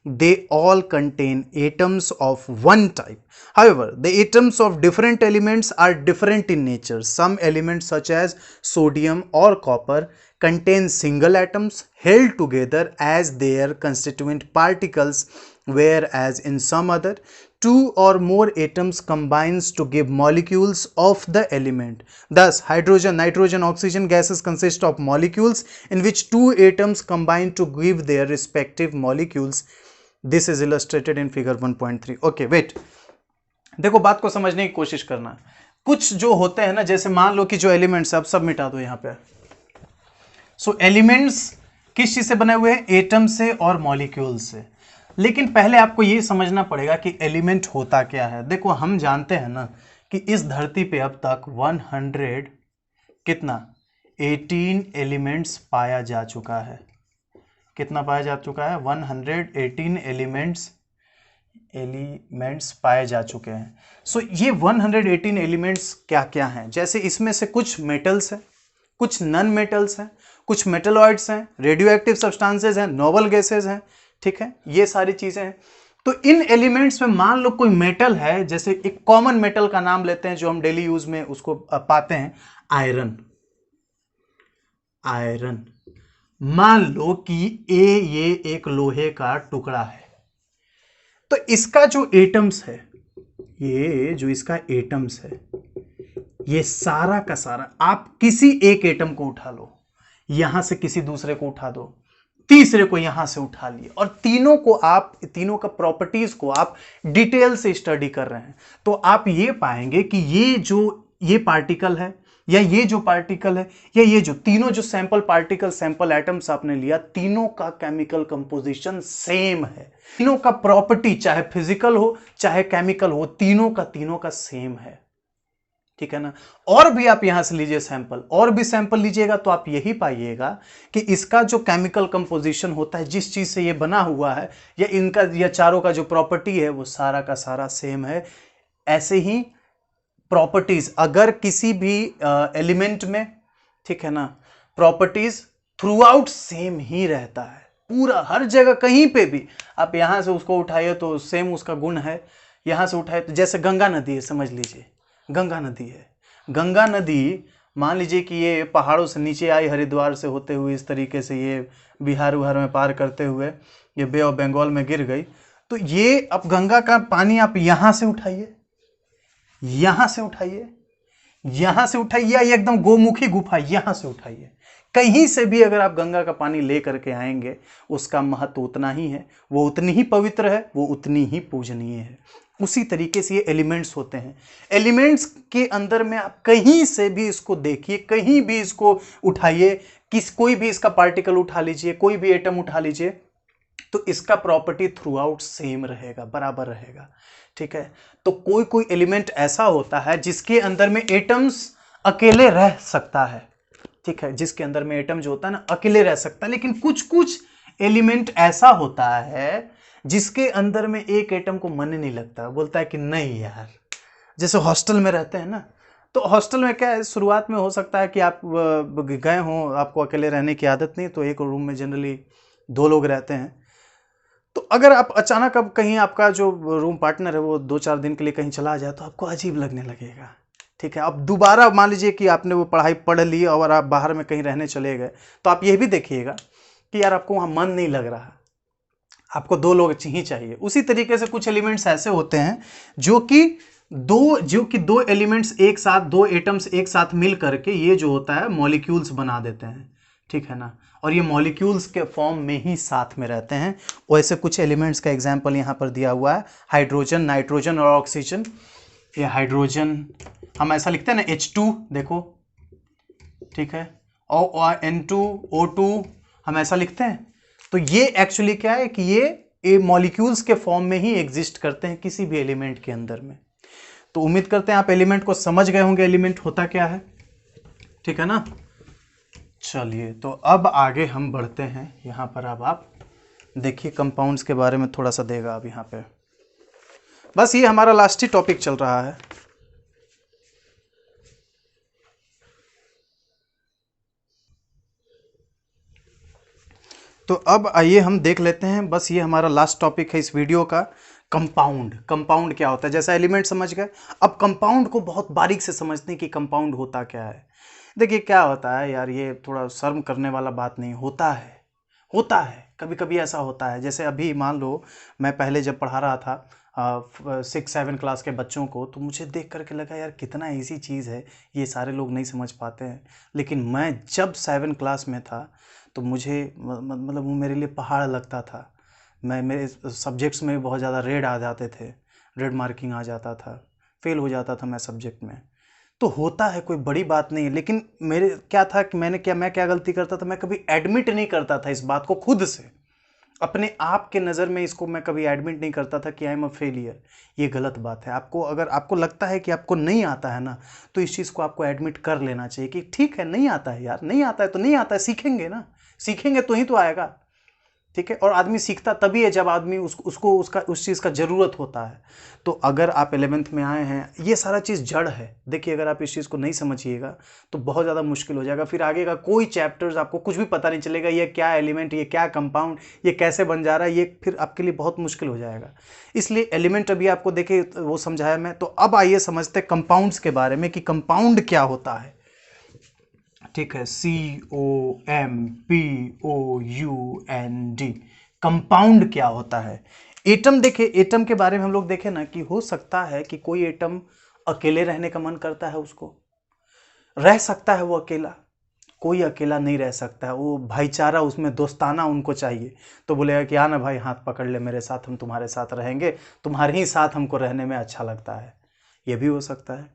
They all contain atoms of one type. However, the atoms of different elements are different in nature. Some elements such as sodium or copper contain single atoms held together as their constituent particles, whereas in some other, two or more atoms combines to give molecules of the element. Thus, hydrogen, nitrogen, oxygen gases consist of molecules in which two atoms combine to give their respective molecules. This is illustrated in figure 1.3. Okay, wait. देखो बात को समझने की कोशिश करना। कुछ जो होते हैं ना, जैसे मान लो कि जो एलिमेंट्स, अब सब मिटा दो यहाँ पे। सो एलिमेंट्स किस चीज से बने हुए हैं? एटम से और मॉलिक्यूल से। लेकिन पहले आपको ये समझना पड़ेगा कि एलिमेंट होता क्या है। देखो हम जानते हैं ना कि इस धरती पे अब तक 18 एलिमेंट्स पाया जा चुका है। कितना पाया जा चुका है? 118 एलिमेंट्स पाए जा चुके हैं। सो ये 118 एलिमेंट्स क्या क्या हैं? जैसे इसमें से कुछ मेटल्स हैं, कुछ नॉन मेटल्स हैं, कुछ मेटलॉइड्स हैं, रेडियो एक्टिव सब्सटेंसेज हैं, नोबल गैसेज हैं। ठीक है, ये सारी चीजें हैं। तो इन एलिमेंट्स में मान लो कोई मेटल है, जैसे एक कॉमन मेटल का नाम लेते हैं जो हम डेली यूज में उसको पाते हैं, आयरन। आयरन मान लो कि ये एक लोहे का टुकड़ा है। तो इसका जो एटम्स है, ये जो इसका एटम्स है, ये सारा का सारा, आप किसी एक एटम को उठा लो, यहां से किसी दूसरे को उठा दो, तीसरे को यहां से उठा लिए, और तीनों का प्रॉपर्टीज को आप डिटेल से स्टडी कर रहे हैं, तो आप ये पाएंगे कि ये जो ये पार्टिकल है या ये जो पार्टिकल है या ये जो तीनों जो सैंपल पार्टिकल सैंपल एटम्स आपने लिया, तीनों का केमिकल कंपोजिशन सेम है। तीनों का प्रॉपर्टी चाहे फिजिकल हो चाहे केमिकल हो, तीनों का सेम है। ठीक है ना। और भी आप यहां से लीजिए सैंपल, और भी सैंपल लीजिएगा तो आप यही पाइएगा कि इसका जो केमिकल कंपोजिशन होता है, जिस चीज से ये बना हुआ है, या इनका या चारों का जो प्रॉपर्टी है वो सारा का सारा सेम है। ऐसे ही प्रॉपर्टीज अगर किसी भी एलिमेंट में, ठीक है ना, प्रॉपर्टीज थ्रू आउट सेम ही रहता है, पूरा हर जगह कहीं पे भी आप यहां से उसको उठाइए तो सेम उसका गुण है। यहां से उठाए तो जैसे गंगा नदी है, समझ लीजिए गंगा नदी है। गंगा नदी मान लीजिए कि ये पहाड़ों से नीचे आई, हरिद्वार से होते हुए इस तरीके से ये बिहार उहार में पार करते हुए ये बे ऑफ बंगाल में गिर गई। तो ये अब गंगा का पानी आप यहां से उठाइए, यहां से उठाइए, यहां से उठाइए, या एकदम गोमुखी गुफा यहां से उठाइए, कहीं से भी अगर आप गंगा का पानी ले करके आएंगे उसका महत्व उतना ही है, वो उतनी ही पवित्र है, वो उतनी ही पूजनीय है। उसी तरीके से ये एलिमेंट्स होते हैं। एलिमेंट्स के अंदर में आप कहीं से भी इसको देखिए, कहीं भी इसको उठाइए, कोई भी इसका पार्टिकल उठा लीजिए, कोई भी एटम उठा लीजिए, तो इसका प्रॉपर्टी थ्रू आउट सेम रहेगा, बराबर रहेगा। ठीक है। तो कोई कोई एलिमेंट ऐसा होता है जिसके अंदर में एटम्स अकेले रह सकता है, ठीक है, जिसके अंदर में एटम जो होता है ना अकेले रह सकता है। लेकिन कुछ कुछ एलिमेंट ऐसा होता है जिसके अंदर में एक एटम को मन नहीं लगता, बोलता है कि नहीं यार। जैसे हॉस्टल में रहते हैं ना, तो हॉस्टल में क्या है, शुरुआत में हो सकता है कि आप गए हो, आपको अकेले रहने की आदत नहीं, तो एक रूम में जनरली 2 लोग रहते हैं। तो अगर आप अचानक अब कहीं आपका जो रूम पार्टनर है वो 2-4 दिन के लिए कहीं चला जाए तो आपको अजीब लगने लगेगा। ठीक है। अब दोबारा मान लीजिए कि आपने वो पढ़ाई पढ़ ली और आप बाहर में कहीं रहने चले गए, तो आप ये भी देखिएगा कि यार आपको वहाँ मन नहीं लग रहा, आपको 2 लोग ही चाहिए। उसी तरीके से कुछ एलिमेंट्स ऐसे होते हैं जो कि दो एलिमेंट्स एक साथ, 2 एटम्स एक साथ मिल करके ये जो होता है मॉलिक्यूल्स बना देते हैं। ठीक है ना। और ये मॉलिक्यूल्स के फॉर्म में ही साथ में रहते हैं। वैसे कुछ एलिमेंट्स का एग्जांपल यहाँ पर दिया हुआ है, हाइड्रोजन, नाइट्रोजन और ऑक्सीजन। ये हाइड्रोजन हम ऐसा लिखते हैं ना H2, देखो, ठीक है, और N2O2 हम ऐसा लिखते हैं। तो ये एक्चुअली क्या है कि ये मॉलिक्यूल्स के फॉर्म में ही एग्जिस्ट करते हैं किसी भी एलिमेंट के अंदर में। तो उम्मीद करते हैं आप एलिमेंट को समझ गए होंगे, एलिमेंट होता क्या है। ठीक है ना। चलिए, तो अब आगे हम बढ़ते हैं। यहाँ पर अब आप देखिए कंपाउंड्स के बारे में थोड़ा सा देगा अब यहाँ पे, बस ये हमारा लास्ट ही टॉपिक चल रहा है। तो अब आइए हम देख लेते हैं, बस ये हमारा लास्ट टॉपिक है इस वीडियो का, कंपाउंड। कंपाउंड क्या होता है, जैसा एलिमेंट समझ गए, अब कंपाउंड को बहुत बारीक से समझते हैं कि कंपाउंड होता क्या है। देखिए क्या होता है यार, ये थोड़ा शर्म करने वाला बात नहीं, होता है, होता है। कभी कभी ऐसा होता है, जैसे अभी मान लो मैं पहले जब पढ़ा रहा था 6-7 क्लास के बच्चों को, तो मुझे देख करके लगा यार कितना ईजी चीज़ है, ये सारे लोग नहीं समझ पाते हैं। लेकिन मैं जब 7 क्लास में था तो मुझे मतलब वो मेरे लिए पहाड़ लगता था। मेरे सब्जेक्ट्स में बहुत ज़्यादा रेड आ जाते थे, रेड मार्किंग आ जाता था, फेल हो जाता था मैं सब्जेक्ट में। तो होता है, कोई बड़ी बात नहीं है। लेकिन मेरे क्या था कि मैं क्या गलती करता था, मैं कभी एडमिट नहीं करता था इस बात को खुद से, अपने आप के नज़र में इसको मैं कभी एडमिट नहीं करता था कि आई एम अ फेलियर। ये गलत बात है। आपको अगर आपको लगता है कि आपको नहीं आता है ना, तो इस चीज़ को आपको एडमिट कर लेना चाहिए कि ठीक है नहीं आता है यार, नहीं आता है तो नहीं आता है, सीखेंगे ना, सीखेंगे तो ही तो आएगा। ठीक है। और आदमी सीखता तभी है जब आदमी उसको उस चीज़ का ज़रूरत होता है। तो अगर आप 11th में आए हैं, ये सारा चीज़ जड़ है। देखिए अगर आप इस चीज़ को नहीं समझिएगा तो बहुत ज़्यादा मुश्किल हो जाएगा, फिर आगे का कोई चैप्टर्स आपको कुछ भी पता नहीं चलेगा, ये क्या एलिमेंट, ये क्या कंपाउंड, ये कैसे बन जा रहा है, ये फिर आपके लिए बहुत मुश्किल हो जाएगा। इसलिए एलिमेंट अभी आपको देखे वो समझाया मैं। तो अब आइए समझते हैं कंपाउंड्स के बारे में कि कंपाउंड क्या होता है। ठीक है, COMPOUND, कंपाउंड क्या होता है। एटम, देखे एटम के बारे में हम लोग देखें ना कि हो सकता है कि कोई एटम अकेले रहने का मन करता है, उसको रह सकता है वो अकेला, कोई अकेला नहीं रह सकता है, वो भाईचारा उसमें, दोस्ताना उनको चाहिए। तो बोलेगा कि आ ना भाई, हाथ पकड़ ले मेरे साथ, हम तुम्हारे साथ रहेंगे, तुम्हारे ही साथ हमको रहने में अच्छा लगता है। ये भी हो सकता है।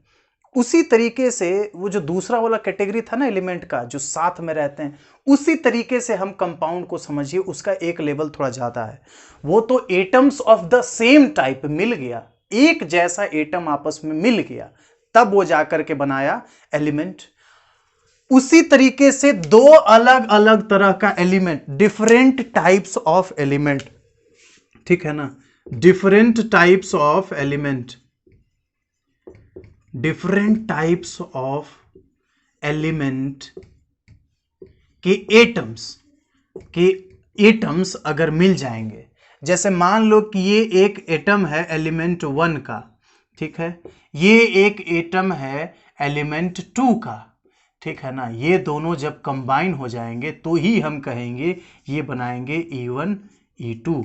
उसी तरीके से वो जो दूसरा वाला कैटेगरी था ना एलिमेंट का, जो साथ में रहते हैं, उसी तरीके से हम कंपाउंड को समझिए, उसका एक लेवल थोड़ा ज्यादा है। वो तो atoms of the same type मिल गया, एक जैसा एटम आपस में मिल गया, तब वो जाकर के बनाया एलिमेंट। उसी तरीके से दो अलग अलग तरह का element, different types of element, ठीक है ना, different types of element, different types of element के एटम्स अगर मिल जाएंगे, जैसे मान लो कि ये एक एटम है एलिमेंट 1 का, ठीक है, ये एक एटम है एलिमेंट 2 का, ठीक है ना, ये दोनों जब कंबाइन हो जाएंगे तो ही हम कहेंगे ये बनाएंगे E1 E2,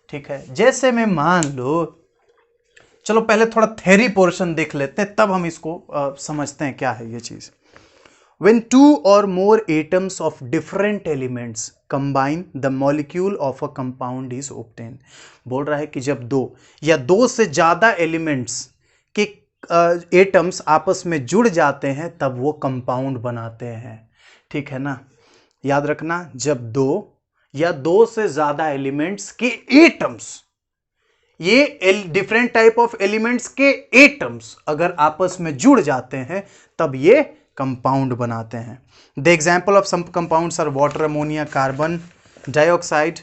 ठीक है। जैसे में मान लो, चलो पहले थोड़ा थ्योरी पोर्शन देख लेते हैं, तब हम इसको समझते हैं क्या है ये चीज। When two or more atoms of different elements combine, the molecule of a compound is obtained। बोल रहा है कि जब दो या दो से ज्यादा एलिमेंट्स के एटम्स आपस में जुड़ जाते हैं तब वो कंपाउंड बनाते हैं, ठीक है ना। याद रखना, जब दो या दो से ज्यादा एलिमेंट्स के एटम्स, ये डिफरेंट टाइप ऑफ एलिमेंट्स के एटम्स अगर आपस में जुड़ जाते हैं तब ये कंपाउंड बनाते हैं। The example of some compounds are water, ammonia, carbon dioxide,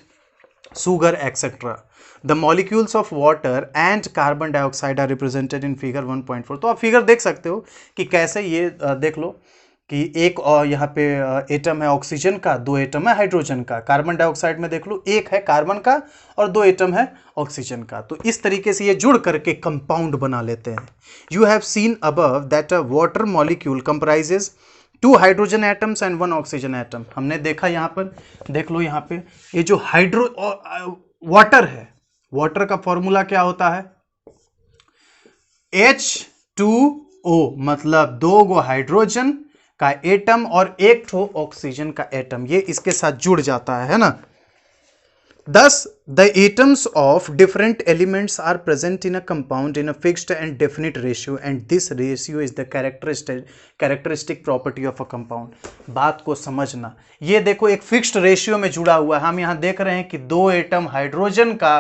sugar etcetera. The molecules of water and carbon dioxide are represented in figure 1.4। तो आप फिगर देख सकते हो कि कैसे ये देख लो कि एक यहाँ पे एटम है ऑक्सीजन का, दो एटम है हाइड्रोजन का। कार्बन डाइऑक्साइड में देख लो एक है कार्बन का और दो एटम है ऑक्सीजन का। तो इस तरीके से ये जुड़ करके कंपाउंड बना लेते हैं। You have seen above that a water molecule comprises 2 hydrogen atoms and 1 oxygen atom. हमने देखा यहाँ पर, देख लो यहाँ पे ये जो वाटर है, वाटर का फॉर्मूला क्या होता है, H2O, मतलब 2 हाइड्रोजन का एटम और 1 ऑक्सीजन का एटम, ये इसके साथ जुड़ जाता है ना। Thus the atoms of different elements are present in a compound in a fixed and definite ratio, and this ratio is the characteristic property of a compound। बात को समझना, ये देखो एक फिक्स्ड रेशियो में जुड़ा हुआ है। हम यहां देख रहे हैं कि 2 एटम हाइड्रोजन का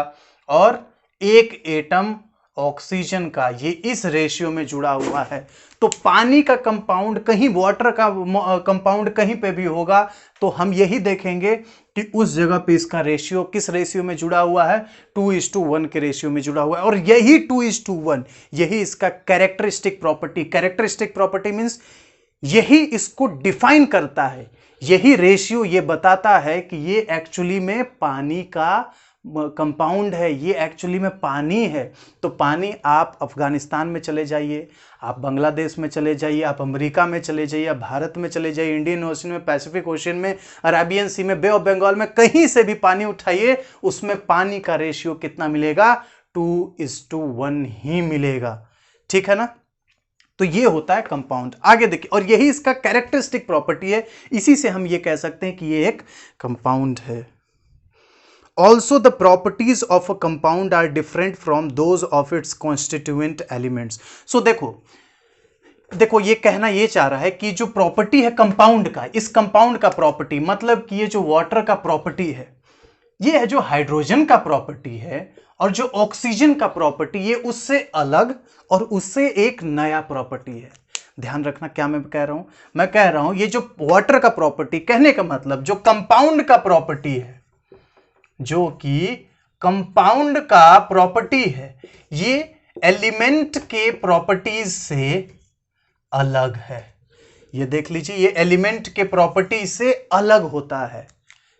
और 1 एटम ऑक्सीजन का, ये इस रेशियो में जुड़ा हुआ है। तो पानी का कंपाउंड कहीं, वाटर का कंपाउंड कहीं पे भी होगा तो हम यही देखेंगे कि उस जगह पे इसका रेशियो किस रेशियो में जुड़ा हुआ है, 2:1 के रेशियो में जुड़ा हुआ है। और यही 2:1 यही इसका कैरेक्टरिस्टिक प्रॉपर्टी मींस यही इसको डिफाइन करता है। यही रेशियो ये बताता है कि ये एक्चुअली में पानी का कंपाउंड है, ये एक्चुअली में पानी है। तो पानी, आप अफगानिस्तान में चले जाइए, आप बांग्लादेश में चले जाइए, आप अमेरिका में चले जाइए, आप भारत में चले जाइए, इंडियन ओशन में, पैसिफिक ओशन में, अरेबियन सी में, बे ऑफ बंगाल में, कहीं से भी पानी उठाइए, उसमें पानी का रेशियो कितना मिलेगा, 2:1 ही मिलेगा, ठीक है ना। तो ये होता है कंपाउंड। आगे देखिए, और यही इसका कैरेक्टरिस्टिक प्रॉपर्टी है, इसी से हम ये कह सकते हैं कि ये एक कंपाउंड है। Also, the properties of a compound are different from those of its constituent elements। So देखो ये कहना ये चाह रहा है कि जो प्रॉपर्टी है कंपाउंड का, इस कंपाउंड का प्रॉपर्टी, मतलब कि ये जो वाटर का प्रॉपर्टी है, ये है जो हाइड्रोजन का प्रॉपर्टी है, और जो ऑक्सीजन का प्रॉपर्टी, ये उससे अलग और उससे एक नया प्रॉपर्टी है। ध्यान रखना क्या मैं कह रहा हूं, मैं कह रहा हूं ये जो वाटर का प्रॉपर्टी, कहने का मतलब जो कंपाउंड का प्रॉपर्टी है, जो कि कंपाउंड का प्रॉपर्टी है, ये एलिमेंट के प्रॉपर्टीज से अलग है। ये देख लीजिए, ये एलिमेंट के प्रॉपर्टी से अलग होता है,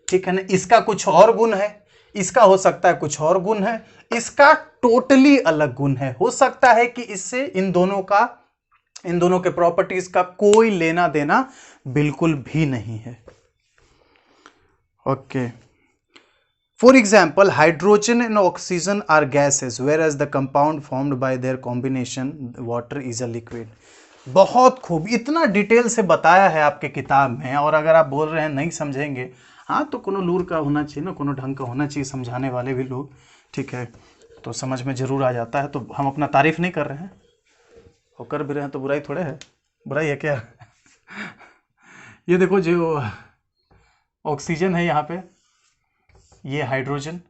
ठीक है ना। इसका कुछ और गुण है, इसका हो सकता है कुछ और गुण है, इसका टोटली अलग गुण है। हो सकता है कि इससे इन दोनों के प्रॉपर्टीज का कोई लेना देना बिल्कुल भी नहीं है। Okay, For example, hydrogen and oxygen are gases, whereas the compound formed by their combination, water, is a liquid। बहुत खूब, इतना डिटेल से बताया है आपके किताब में, और अगर आप बोल रहे हैं नहीं समझेंगे, हाँ तो कोनो लूर का होना चाहिए ना, कोनो ढंग का होना चाहिए समझाने वाले भी लोग, ठीक है, तो समझ में जरूर आ जाता है। तो हम अपना तारीफ नहीं कर रहे हैं, होकर भी रहे तो बुराई थोड़े है, बुराई है क्या? ये देखो जो ऑक्सीजन है यहाँ पे, ये हाइड्रोजन,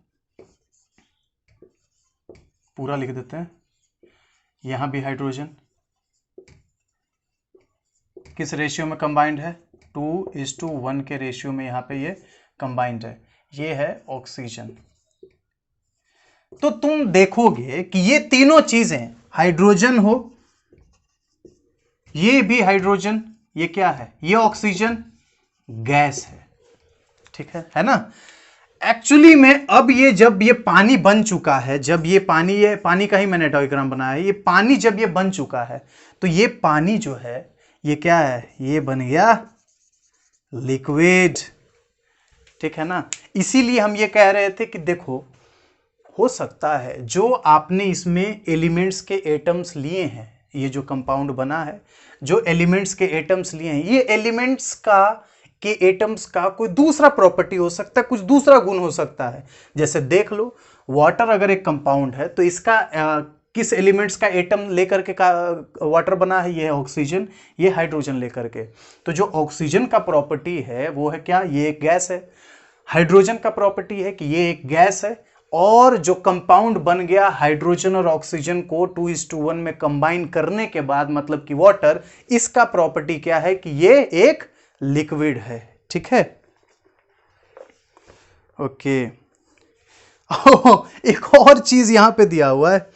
पूरा लिख देते हैं, यहाँ भी हाइड्रोजन, किस रेशियो में कंबाइंड है? 2:1 के रेशियो में यहाँ पे ये कंबाइंड है। ये है ऑक्सीजन। तो तुम देखोगे कि ये तीनों चीजें, हाइड्रोजन हो, ये भी हाइड्रोजन, ये क्या है? ये ऑक्सीजन गैस है, ठीक है ना? एक्चुअली में अब ये जब ये पानी बन चुका है, जब ये पानी का ही मैंने डायग्राम बनाया है, ये पानी जब ये बन चुका है तो ये पानी जो है ये क्या है? ये बन गया लिक्विड, ठीक है ना? इसीलिए हम ये कह रहे थे कि देखो, हो सकता है जो आपने इसमें एलिमेंट्स के एटम्स लिए हैं, ये जो कंपाउंड बना है, जो एलिमेंट्स के एटम्स लिए हैं, ये एलिमेंट्स के एटम्स का कोई दूसरा प्रॉपर्टी हो सकता है, कुछ दूसरा गुण हो सकता है। जैसे देख लो, वाटर अगर एक कंपाउंड है तो इसका किस एलिमेंट्स का एटम लेकर के वाटर बना है? ये है ऑक्सीजन, ये हाइड्रोजन लेकर के। तो जो ऑक्सीजन का प्रॉपर्टी है वो है क्या? ये एक गैस है। हाइड्रोजन का प्रॉपर्टी है कि ये एक गैस है, और जो कंपाउंड बन गया हाइड्रोजन और ऑक्सीजन को 2:1 में कंबाइन करने के बाद, मतलब कि वाटर, इसका प्रॉपर्टी क्या है? कि ये एक लिक्विड है, ठीक है? ओके। एक और चीज यहां पे दिया हुआ है,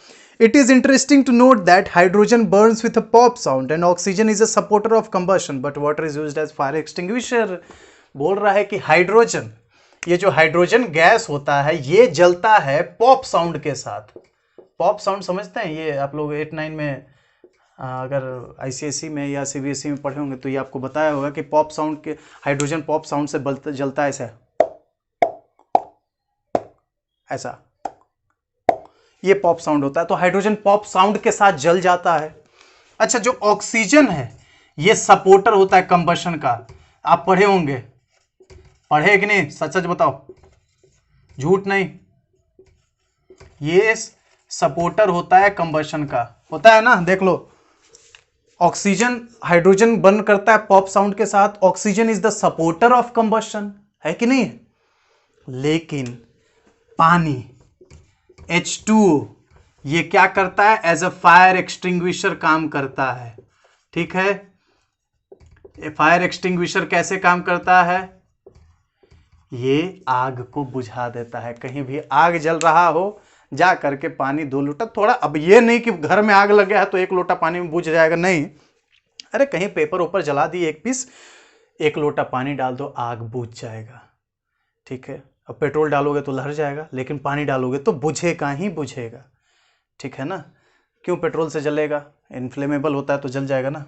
it is interesting to note that hydrogen burns with a pop sound and oxygen is a supporter of combustion but water is used as fire extinguisher. बोल रहा है कि हाइड्रोजन, ये जो हाइड्रोजन गैस होता है, ये जलता है पॉप साउंड के साथ। पॉप साउंड समझते हैं? ये आप लोग 8-9 में अगर आईसीएसई में या सीबीएसई में पढ़े होंगे तो ये आपको बताया होगा कि पॉप साउंड के, हाइड्रोजन पॉप साउंड से जलता है ऐसा, ये पॉप साउंड होता है। तो हाइड्रोजन पॉप साउंड के साथ जल जाता है। अच्छा, जो ऑक्सीजन है ये सपोर्टर होता है कंबशन का। आप पढ़े होंगे, पढ़े कि नहीं? सच सच बताओ, झूठ नहीं। ये सपोर्टर होता है कंबशन का, होता है ना? देख लो, ऑक्सीजन, हाइड्रोजन बर्न करता है पॉप साउंड के साथ, oxygen is the supporter of combustion, है कि नहीं? लेकिन पानी H2O ये क्या करता है? एज अ फायर एक्सटिंग्विशर काम करता है, ठीक है? फायर एक्सटिंग्विशर कैसे काम करता है? ये आग को बुझा देता है। कहीं भी आग जल रहा हो, जा करके पानी 2 लोटा, थोड़ा, अब ये नहीं कि घर में आग लग गया है तो 1 लोटा पानी में बुझ जाएगा, नहीं। अरे कहीं पेपर ऊपर जला दी 1 पीस, 1 लोटा पानी डाल दो, आग बुझ जाएगा, ठीक है? अब पेट्रोल डालोगे तो लहर जाएगा, लेकिन पानी डालोगे तो बुझेगा ही बुझेगा, ठीक है ना? क्यों पेट्रोल से जलेगा? इनफ्लेमेबल होता है तो जल जाएगा ना।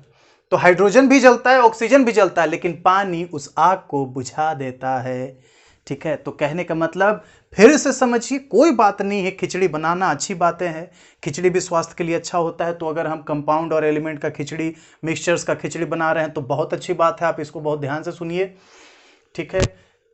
तो हाइड्रोजन भी जलता है, ऑक्सीजन भी जलता है, लेकिन पानी उस आग को बुझा देता है, ठीक है? तो कहने का मतलब, फिर से समझिए, कोई बात नहीं है, खिचड़ी बनाना अच्छी बातें हैं, खिचड़ी भी स्वास्थ्य के लिए अच्छा होता है। तो अगर हम कंपाउंड और एलिमेंट का खिचड़ी, मिक्सचर्स का खिचड़ी बना रहे हैं तो बहुत अच्छी बात है, आप इसको बहुत ध्यान से सुनिए, ठीक है?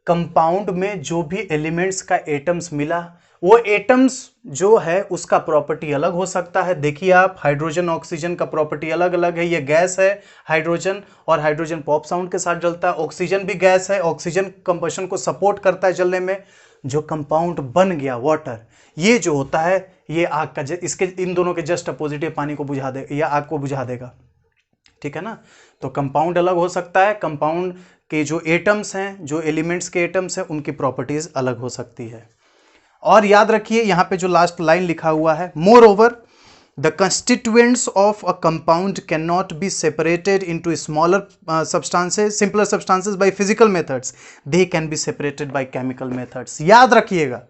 कंपाउंड में जो भी एलिमेंट्स का एटम्स मिला, वो एटम्स जो है उसका प्रॉपर्टी अलग हो सकता है। देखिए आप, हाइड्रोजन ऑक्सीजन का प्रॉपर्टी अलग अलग है। ये गैस है हाइड्रोजन, और हाइड्रोजन पॉप साउंड के साथ जलता है। ऑक्सीजन भी गैस है, ऑक्सीजन कंबशन को सपोर्ट करता है जलने में। जो कंपाउंड बन गया वाटर, ये जो होता है, ये आग का, इसके इन दोनों के जस्ट अपोजिट पानी को बुझा दे या आग को बुझा देगा, ठीक है ना? तो कंपाउंड अलग हो सकता है, कंपाउंड के जो एटम्स हैं, जो एलिमेंट्स के एटम्स हैं, उनकी प्रॉपर्टीज अलग हो सकती है। और याद रखिए यहां पे जो लास्ट लाइन लिखा हुआ है, more over the constituents of a compound can not be separated into smaller substances, simpler substances by physical methods, they can be separated by chemical methods. याद रखिएगा,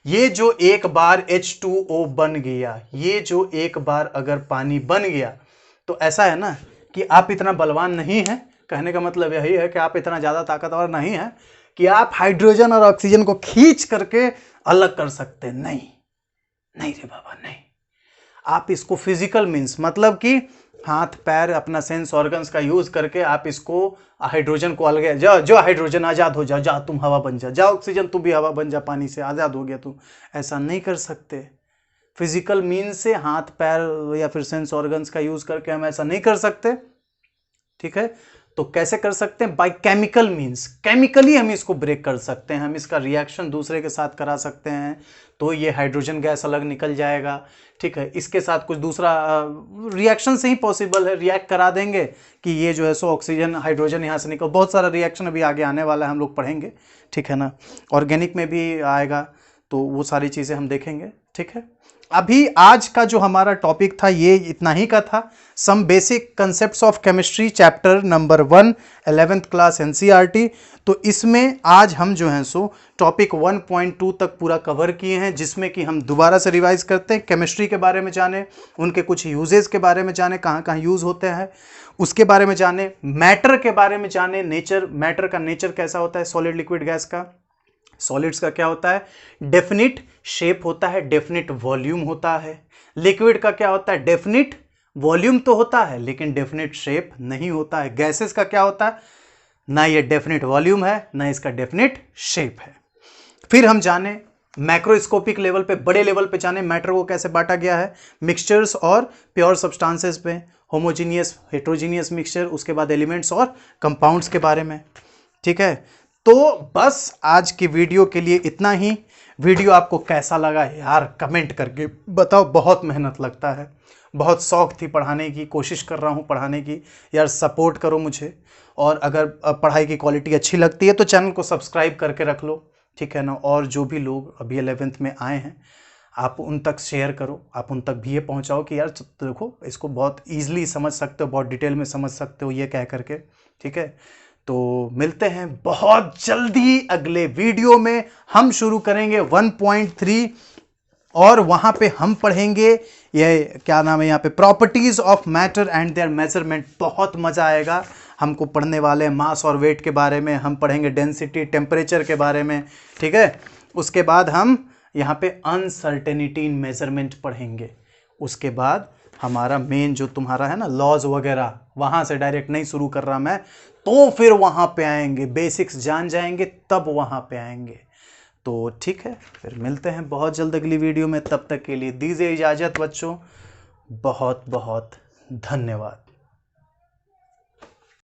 ये जो एक बार H2O बन गया, ये जो एक बार अगर पानी बन गया, तो ऐसा है ना कि आप इतना बलवान नहीं है। कहने का मतलब यही है कि आप इतना ज्यादा ताकतवर नहीं है कि आप हाइड्रोजन और ऑक्सीजन को खींच करके अलग कर सकते। नहीं, नहीं रे बाबा, नहीं। आप इसको फिजिकल मींस, मतलब कि हाथ पैर, अपना सेंस ऑर्गन्स का यूज करके आप इसको, हाइड्रोजन को अलग, जो हाइड्रोजन आजाद हो जा, जा तुम हवा बन जा, जा ऑक्सीजन तू भी हवा बन जा, पानी से आजाद हो गया तू, ऐसा नहीं कर सकते। फिजिकल मीन्स से, हाथ पैर या फिर सेंस ऑर्गन्स का यूज करके हम ऐसा नहीं कर सकते, ठीक है। तो कैसे कर सकते हैं? बाय केमिकल मीन्स, केमिकली हम इसको ब्रेक कर सकते हैं, हम इसका रिएक्शन दूसरे के साथ करा सकते हैं, तो ये हाइड्रोजन गैस अलग निकल जाएगा, ठीक है। इसके साथ कुछ दूसरा रिएक्शन से ही पॉसिबल है, रिएक्ट करा देंगे कि ये जो है सो ऑक्सीजन हाइड्रोजन यहाँ से निकल, बहुत सारा रिएक्शन अभी आगे आने वाला है, हम लोग पढ़ेंगे, ठीक है ना। ऑर्गेनिक में भी आएगा, तो वो सारी चीज़ें हम देखेंगे, ठीक है। अभी आज का जो हमारा टॉपिक था ये इतना ही का था, some basic concepts of chemistry chapter number 1 11th class NCERT. तो इसमें आज हम जो हैं सो टॉपिक 1.2 तक पूरा कवर किए हैं, जिसमें कि हम दोबारा से रिवाइज करते हैं, केमिस्ट्री के बारे में जाने, उनके कुछ यूजेस के बारे में जाने, कहाँ कहाँ यूज़ होते हैं उसके बारे में जाने, मैटर के बारे में जाने, नेचर, मैटर का नेचर कैसा होता है, सॉलिड लिक्विड गैस का, सॉलिड्स का क्या होता है, डेफिनिट शेप होता है, डेफिनिट वॉल्यूम होता है। लिक्विड का क्या होता है, डेफिनिट वॉल्यूम तो होता है लेकिन डेफिनिट शेप नहीं होता है। गैसेस का क्या होता है, ना ये डेफिनिट वॉल्यूम है ना इसका डेफिनिट शेप है। फिर हम जाने मैक्रोस्कोपिक लेवल पे, बड़े लेवल पे जाने मैटर को कैसे बांटा गया है, मिक्सचर्स और प्योर सब्सटेंसेस पे, होमोजीनियस हेट्रोजीनियस मिक्सचर, उसके बाद एलिमेंट्स और कंपाउंड्स के बारे में, ठीक है। तो बस आज की वीडियो के लिए इतना ही। वीडियो आपको कैसा लगा यार कमेंट करके बताओ, बहुत मेहनत लगता है, बहुत शौक थी पढ़ाने की, कोशिश कर रहा हूँ पढ़ाने की, यार सपोर्ट करो मुझे। और अगर पढ़ाई की क्वालिटी अच्छी लगती है तो चैनल को सब्सक्राइब करके रख लो, ठीक है ना। और जो भी लोग अभी 11th में आए हैं आप उन तक शेयर करो, आप उन तक भी ये पहुँचाओ कि यार देखो इसको बहुत ईजिली समझ सकते हो, बहुत डिटेल में समझ सकते हो ये कह करके, ठीक है। तो मिलते हैं बहुत जल्दी अगले वीडियो में। हम शुरू करेंगे 1.3 और वहां पे हम पढ़ेंगे ये क्या नाम है यहाँ पे, properties of matter and there measurement. बहुत मजा आएगा, हमको पढ़ने वाले मास और वेट के बारे में, हम पढ़ेंगे डेंसिटी टेम्परेचर के बारे में, ठीक है। उसके बाद हम यहाँ पे अनसर्टेनिटी इन मेजरमेंट पढ़ेंगे। उसके बाद हमारा मेन जो तुम्हारा है ना लॉज वगैरह, वहां से डायरेक्ट नहीं शुरू कर रहा मैं, तो फिर वहां पे आएंगे, बेसिक्स जान जाएंगे तब वहां पे आएंगे। तो ठीक है, फिर मिलते हैं बहुत जल्द अगली वीडियो में। तब तक के लिए दीजिए इजाजत बच्चों, बहुत बहुत धन्यवाद।